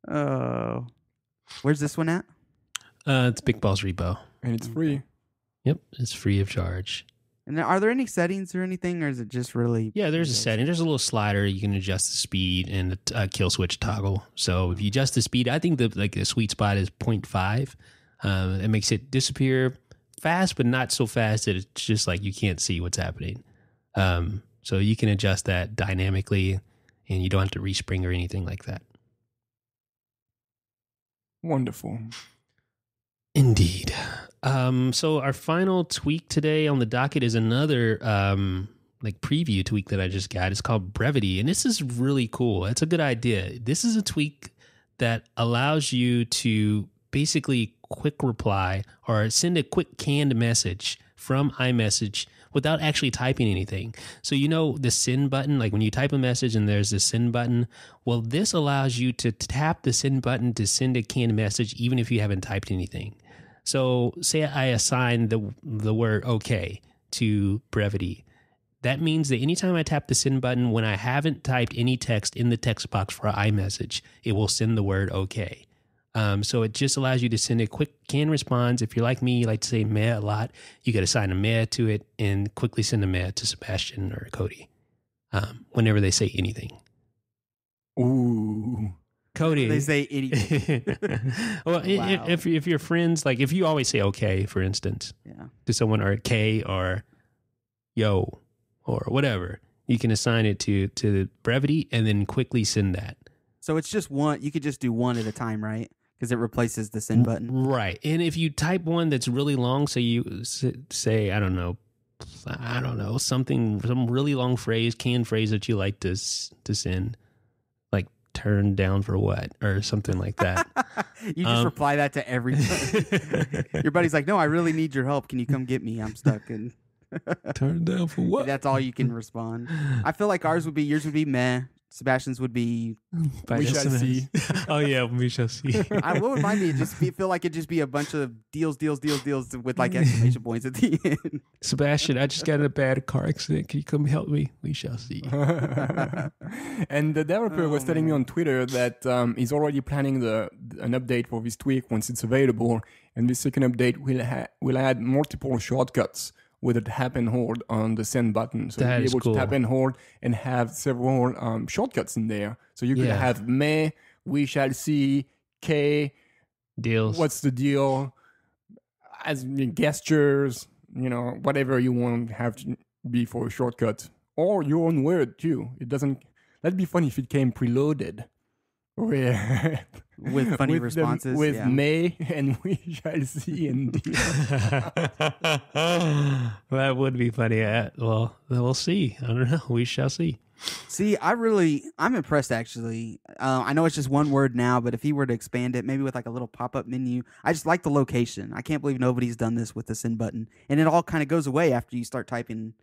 Oh, where's this one at? It's BigBoss repo. And it's free. Yep, it's free of charge. And are there any settings or anything, or is it just really? Yeah, there's a setting. There's a little slider. You can adjust the speed and the kill switch toggle. So if you adjust the speed, I think the sweet spot is 0.5. It makes it disappear fast, but not so fast that it's just like you can't see what's happening. So you can adjust that dynamically, and you don't have to respring or anything like that. Wonderful. Indeed. So our final tweak today on the docket is another preview tweak that I just got. It's called Brevity, and this is really cool. It's a good idea. This is a tweak that allows you to basically quick reply or send a quick canned message from iMessage without actually typing anything. So the send button, like when you type a message and there's the send button, well, this allows you to tap the send button to send a canned message even if you haven't typed anything. So say I assign the word okay to Brevity. That means that anytime I tap the send button when I haven't typed any text in the text box for iMessage, it will send the word okay. So it just allows you to send a quick canned response. If you're like me, you like to say meh a lot, you could assign a meh to it and quickly send a meh to Sebastian or Cody whenever they say anything. Ooh. Cody. They say anything. Well, Wow. if you're friends, like if you always say okay, for instance, to someone, or K or yo or whatever, you can assign it to Brevity and then quickly send that. So it's just one. You could just do one at a time, right? Because it replaces the send button. Right. And if you type one that's really long, so you say, I don't know, some really long phrase, canned phrase that you like to send, like turn down for what or something like that. You just reply that to everybody. Your buddy's like, no, I really need your help. Can you come get me? I'm stuck. And Turn down for what? that's all you can respond. I feel like yours would be meh. Sebastian's would be We shall see. Oh yeah, we shall see. what would mine be? Feel like it'd just be a bunch of deals with like exclamation points at the end. Sebastian, I just got in a bad car accident. Can you come help me? We shall see. And the developer was telling me on Twitter that he's already planning an update for this tweak once it's available. And this second update will add multiple shortcuts with a tap and hold on the send button. So you'll be able to tap and hold and have several shortcuts in there. So you could have meh, we shall see, K, deals. What's the deal? As gestures, whatever you want to have to be for a shortcut. Or your own word too. That'd be funny if it came preloaded. With funny responses. With may and we shall see indeed. That would be funny. Well, we'll see. I don't know. We shall see. See, I'm impressed actually. I know it's just one word now, but if he were to expand it, maybe with like a little pop-up menu, I just like the location. I can't believe nobody's done this with the send button. And it all kind of goes away after you start typing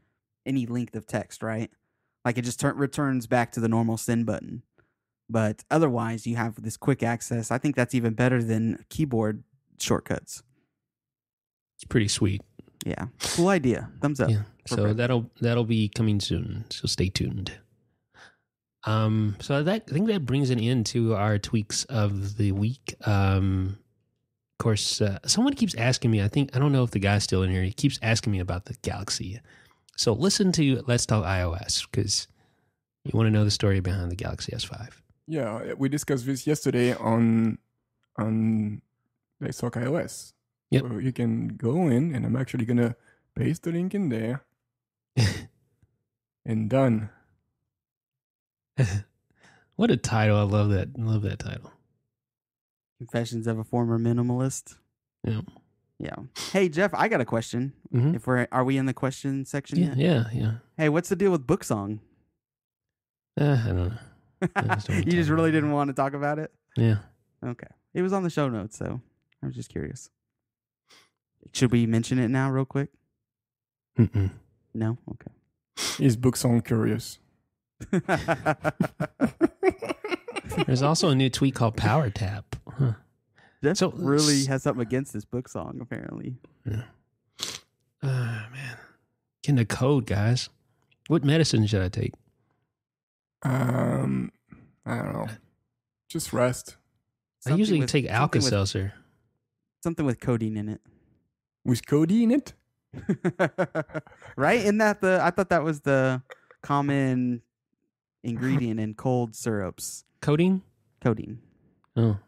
any length of text, right? Like it just returns back to the normal send button. But otherwise, you have this quick access. I think that's even better than keyboard shortcuts. It's pretty sweet. Yeah, cool idea. Thumbs up. Yeah. So that'll be coming soon. So stay tuned. So I think that brings an end to our tweaks of the week. Of course, someone keeps asking me. I don't know if the guy's still in here. He keeps asking me about the Galaxy. So listen to Let's Talk iOS because you want to know the story behind the Galaxy S5. Yeah, we discussed this yesterday on Let's Talk iOS. Yep. So you can go in, and I'm actually gonna paste the link in there, and done. What a title! I love that. I love that title. Confessions of a Former Minimalist. Yeah. Yeah. Hey Jeff, I got a question. Mm-hmm. Are we in the question section yet? Yeah. Hey, what's the deal with Booksong? I don't know. You just really didn't want to talk about it? Yeah. Okay. It was on the show notes, so I was just curious. Should we mention it now real quick? Mm-mm. No? Okay. His book sound curious. There's also a new tweet called Power Tap. Huh. Jeff So- really has something against this book song, apparently. Yeah. Man. Getting the code, guys. What medicine should I take? I don't know. Just rest. I usually take something Alka-Seltzer. Something with codeine in it. With codeine in it? Right? Isn't that I thought that was the common ingredient in cold syrups. Codeine? Codeine. Oh.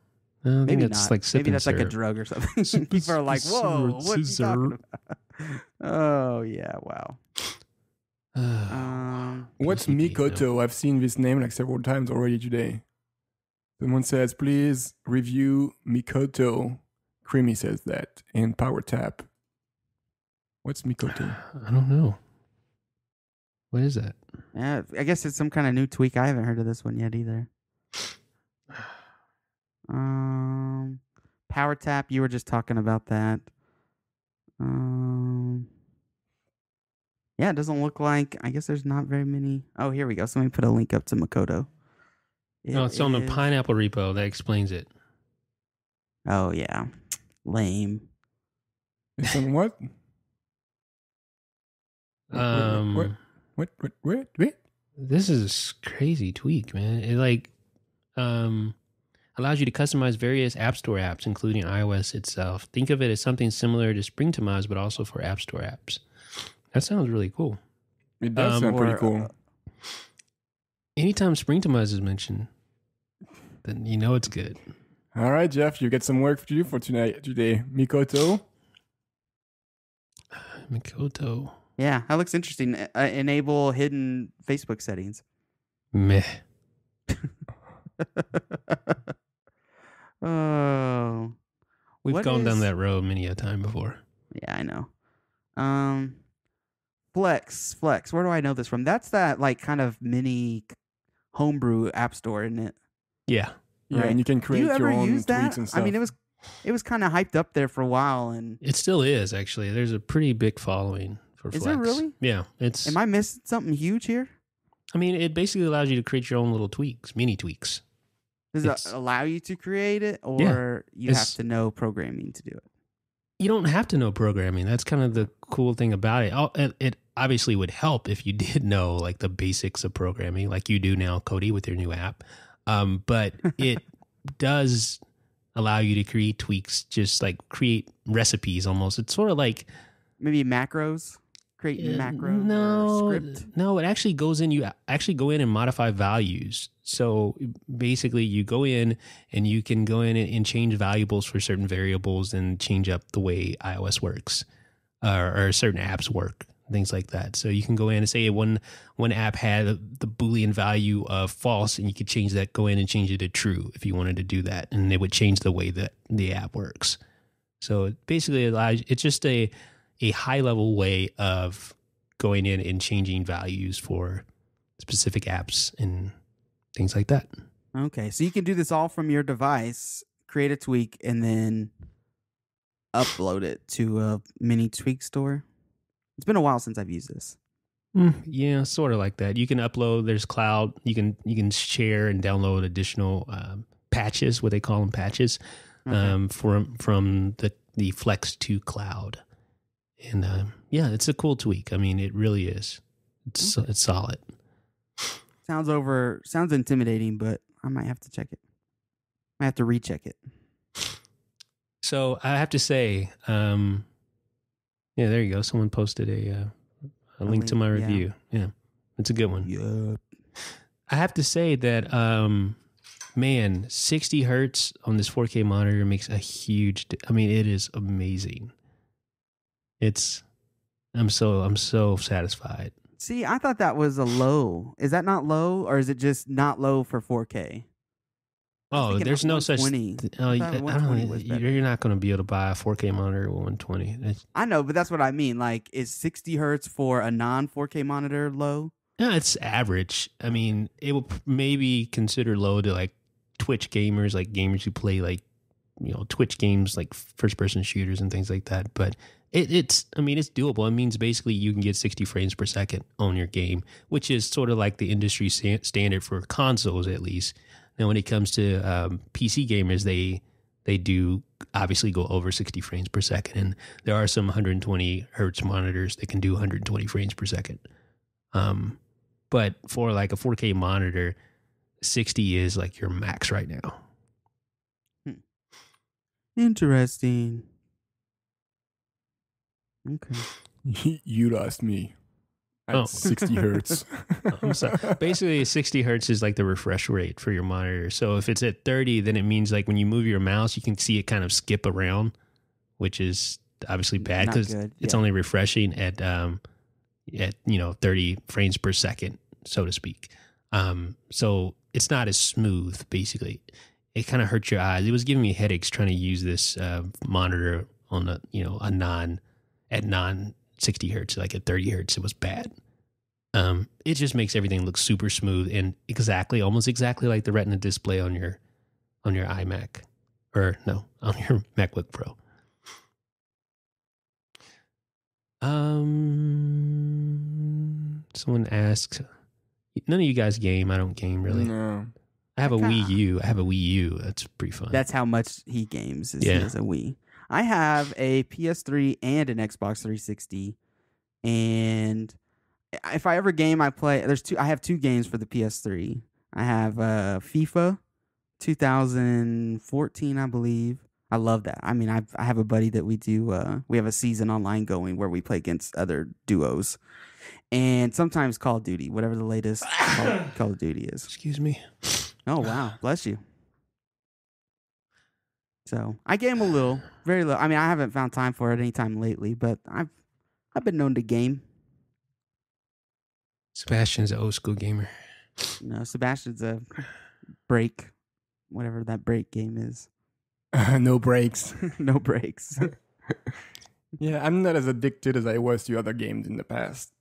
I think Maybe it's not. like sipping Maybe that's like a syrup. drug or something. People are like, whoa, what are you talking about? Oh, yeah, wow. What's PCP, though. Mikoto? I've seen this name like several times already today. Someone says, please review Mikoto. Creamy says that in Power Tap. What's Mikoto? I don't know. What is that? Yeah, I guess it's some kind of new tweak. I haven't heard of this one yet either. Power Tap, you were just talking about that. Yeah, it doesn't look like. I guess there's not very many. Oh, here we go. Somebody put a link up to Makoto. No, it's on the Pineapple repo that explains it. Oh yeah, lame. It's on what? What? This is a crazy tweak, man. It allows you to customize various App Store apps, including iOS itself. Think of it as something similar to Springtomize, but also for App Store apps. That sounds really cool. It does sound pretty cool. Anytime Springtomize is mentioned, then you know it's good. All right, Jeff, you get some work to do for today. Mikoto. Mikoto. Yeah, that looks interesting. Enable hidden Facebook settings. Meh. Oh, We've what gone down is- that road many a time before. yeah, I know. Flex. Where do I know this from? That's that like kind of mini homebrew app store, isn't it? Yeah. Yeah, Right. and you can Do create you ever your own use that? tweets and stuff. I mean, it was kind of hyped up there for a while, and It still is, actually. There's a pretty big following for Is Flex. there really? Yeah. It's. am I missing something huge here? I mean, it basically allows you to create your own little tweaks, mini tweaks. Does It's- it allow you to create it, or you have It's- to know programming to do it? You don't have to know programming. That's kind of the cool thing about it. It obviously would help if you did know like the basics of programming, like you do now, Cody, with your new app. But it does allow you to create tweaks, just like create recipes almost. It's sort of like Maybe macros, create macro no, or script. no. It actually goes in. You actually go in and modify values. So basically, you go in and you can go in and change variables for certain variables and change up the way iOS works or certain apps work, things like that. So you can go in and say one app had the Boolean value of false, and you could change that. Go in and change it to true if you wanted to do that, and it would change the way that the app works. So it basically allows. It's just a high level way of going in and changing values for specific apps and things like that. Okay, so you can do this all from your device, create a tweak, and then upload it to a mini tweak store. It's been a while since I've used this. Yeah, sort of like that. You can upload. There's cloud. You can share and download additional patches, what they call them, patches, Okay. from the Flex to cloud. And yeah, it's a cool tweak. I mean, it really is. It's solid. Sounds intimidating, but I might have to check it. I have to recheck it. So I have to say, yeah, there you go. Someone posted a link to my link, yeah. review. Yeah, it's a good one. Yeah. I have to say that, man, 60 hertz on this 4K monitor makes a huge. I mean, it is amazing. I'm so satisfied. See, I thought that was a low. Is that not low, or is it just not low for 4K? Oh, thinking there's no such. 120. Oh, I I thought don't 120 know. was better. You're not going to be able to buy a 4K monitor with 120. I know, but that's what I mean. Like, is 60 hertz for a non 4K monitor low? Yeah, it's average. I mean, it will maybe consider low to like Twitch gamers, like gamers who play like, Twitch games, like first person shooters and things like that. But it's doable. It means basically you can get 60 frames per second on your game, which is sort of like the industry standard for consoles, at least. Now, when it comes to PC gamers, they do obviously go over 60 frames per second. And there are some 120 hertz monitors that can do 120 frames per second. But for like a 4K monitor, 60 is like your max right now. Interesting. Okay. You lost me at 60 hertz. So basically, 60 hertz is like the refresh rate for your monitor. So if it's at 30, then it means like when you move your mouse, you can see it kind of skip around, which is obviously bad because it's only refreshing at 30 frames per second, so to speak. So it's not as smooth. Basically, it kind of hurts your eyes. It was giving me headaches trying to use this monitor on a non 60 hertz, like at 30 hertz. It was bad. It just makes everything look super smooth and almost exactly like the Retina display on your iMac, or no, on your MacBook Pro. Someone asks, none of you guys game. I don't game really. No. I have a Wii U. That's pretty fun. That's how much he games. He has a Wii. I have a PS3 and an Xbox 360, and if I ever game, I play. I have two games for the PS3. I have FIFA 2014, I believe. I love that. I mean, I have a buddy that we do. We have a season online going where we play against other duos, and sometimes Call of Duty, whatever the latest Call of Duty is. Excuse me. Oh wow, bless you. So I game a little, very little. I mean, I haven't found time for it anytime lately, but I've been known to game. Sebastian's an old school gamer. No, Sebastian's a break, whatever that break game is. No breaks. No breaks. Yeah, I'm not as addicted as I was to other games in the past.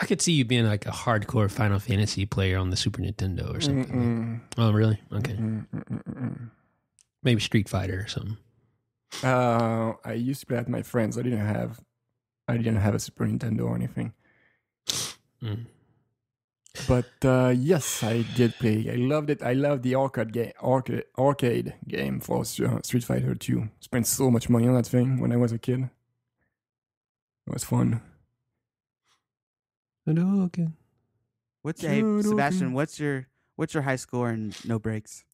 I could see you being like a hardcore Final Fantasy player on the Super Nintendo or something. Oh, really? Okay. Maybe Street Fighter or something. I used to play with my friends. I didn't have a Super Nintendo or anything. But yes, I did play. I loved it. I loved the arcade game for Street Fighter 2. Spent so much money on that thing when I was a kid. It was fun. Sebastian? What's your high score and no breaks?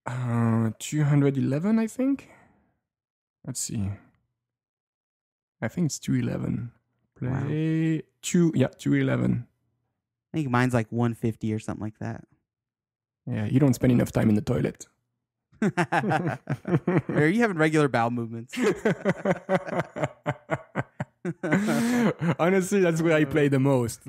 211, I think. Let's see. I think it's 211. Play Wow. 211. I think mine's like 150 or something like that. Yeah, you don't spend enough time in the toilet. Are you having regular bowel movements? Honestly, that's where I play the most.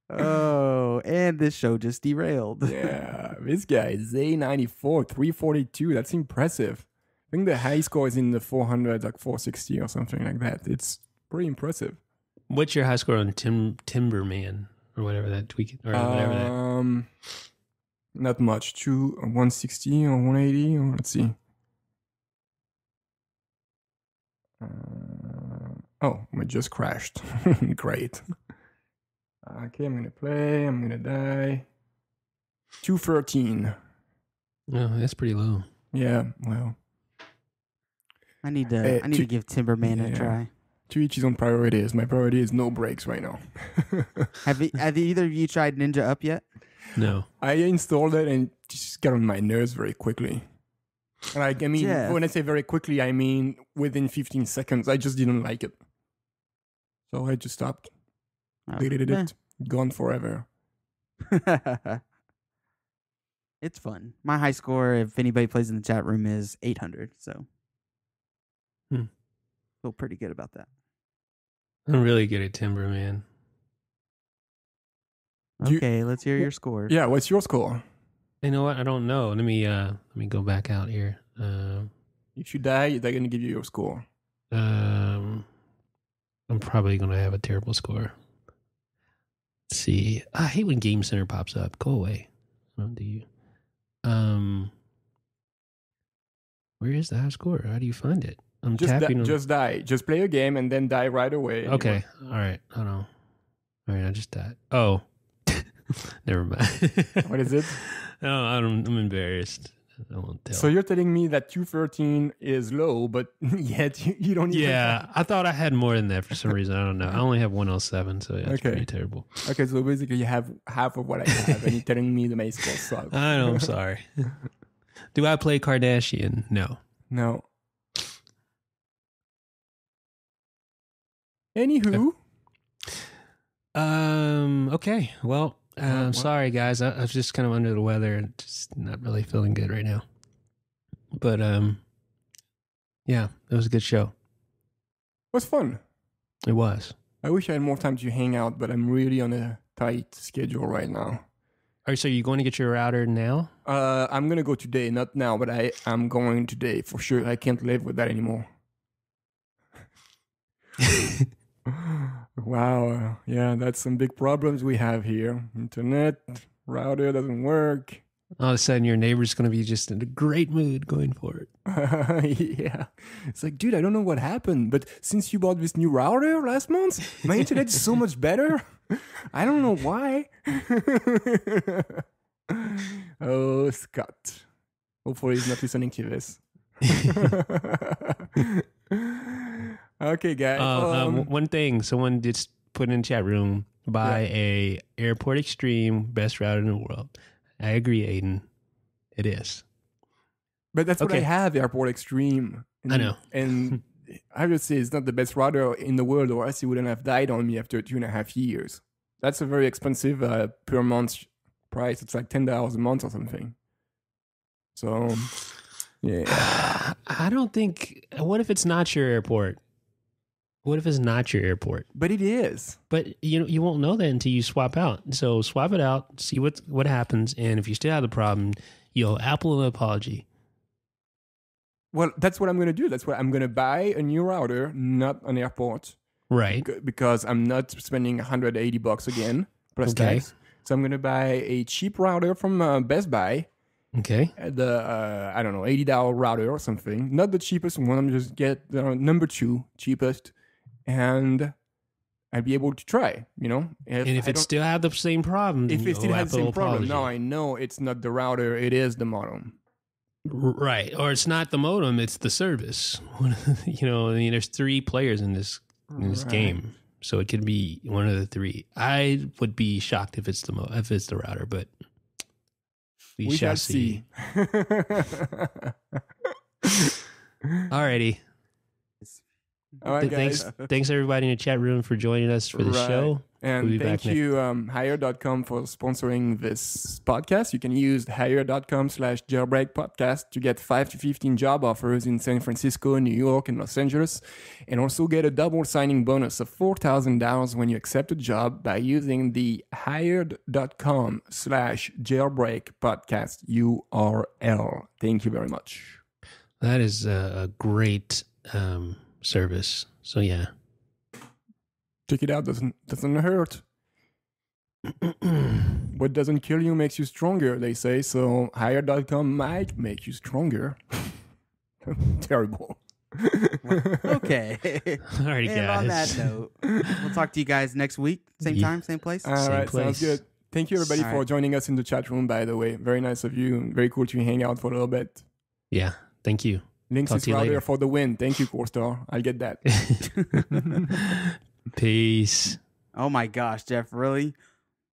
Oh, and this show just derailed. Yeah, this guy is A94, 342. That's impressive. I think the high score is in the 400, like 460 or something like that. It's pretty impressive. What's your high score on Timberman or whatever that tweak or whatever that? Not much. 160 or 180 or let's see. It just crashed. Great. Okay, I'm gonna play. I'm gonna die. 213. Oh, that's pretty low. Yeah, well. I need to give Timberman a try. To each his own priorities. My priority is no breaks right now. Have either of you tried Ninja Up yet? No. I installed it and it just got on my nerves very quickly. Like, I mean, Jeff. When I say very quickly, I mean within 15 seconds. I just didn't like it. So I just stopped. Deleted it. Gone forever. It's fun. My high score, if anybody plays in the chat room, is 800. So feel pretty good about that. I'm really good at Timberman. Okay, let's hear your score. Yeah, what's your score? You know what? I don't know. Let me go back out here. If you die, they're gonna give you your score. I'm probably going to have a terrible score. Let's see. I hate when Game Center pops up. Go away. What do you? Where is the high score? How do you find it? I'm tapping. Just die. Just play a game and then die right away. Okay. All right. Hold on. All right. I just died. Oh. Never mind. What is it? No, I'm embarrassed. I won't tell. So you're telling me that 213 is low, but yet you don't even... Yeah, I thought I had more than that for some reason. I don't know. I only have 107, so yeah, it's pretty terrible. Okay, so basically you have half of what I have, and you're telling me the my score sucks. I know, I'm sorry. Do I play Kardashian? No. No. Anywho. Okay, well... I'm sorry, guys. I was just kind of under the weather and just not really feeling good right now. But, yeah, it was a good show. It was fun. It was. I wish I had more time to hang out, but I'm really on a tight schedule right now. All right, so you're going to get your router now? I'm going to go today. Not now, but I'm going today for sure. I can't live with that anymore. Wow. Yeah, that's some big problems we have here. Internet, router doesn't work. All of a sudden, your neighbor's going to be just in a great mood going for it. Yeah. It's like, dude, I don't know what happened, but since you bought this new router last month, my internet is so much better. I don't know why. Oh, Scott. Hopefully he's not listening to this. Okay, guys. One thing, someone just put in the chat room, buy a Airport Extreme, best router in the world. I agree, Aiden. It is. But that's what I have, Airport Extreme. And, I know. And I would say it's not the best router in the world, or else it wouldn't have died on me after 2.5 years. That's a very expensive per month price. It's like $10 a month or something. So, yeah. I don't think... What if it's not your airport? What if it's not your airport? But it is. But you won't know that until you swap out. So swap it out, see what happens, and if you still have the problem, you'll owe Apple an apology. Well, that's what I'm going to do. That's what I'm going to buy a new router, not an airport. Right. Because I'm not spending $180 again plus tax. So I'm going to buy a cheap router from Best Buy. Okay. The I don't know, $80 router or something. Not the cheapest one. I'm just get the number 2 cheapest. And I'd be able to try, you know. If it still had the same problem, if it still had the same problem, no, I know it's not the router, it is the modem. Right, or it's not the modem, it's the service. You know, I mean, there's 3 players in this game, so it could be one of the 3. I would be shocked if it's the router, but we shall see. Alrighty. All right, guys. Thanks everybody in the chat room for joining us for the show. And we'll thank you, Hire.com, for sponsoring this podcast. You can use Hire.com/Jailbreak podcast to get 5 to 15 job offers in San Francisco, New York, and Los Angeles, and also get a double signing bonus of $4,000 when you accept a job by using the Hired.com/Jailbreak podcast URL. Thank you very much. That is a great service. So yeah, check it out. Doesn't hurt. What doesn't kill you makes you stronger, they say. So Hire.com might make you stronger. Terrible. Okay. Alrighty, and guys. on that note, we'll talk to you guys next week. Same time, same place. All right, sounds good. Thank you everybody for joining us in the chat room, by the way. Very nice of you. Very cool to hang out for a little bit. Yeah, thank you. Links is router for the win. Thank you, CoreStar. I'll get that. Peace. Oh my gosh, Jeff, really?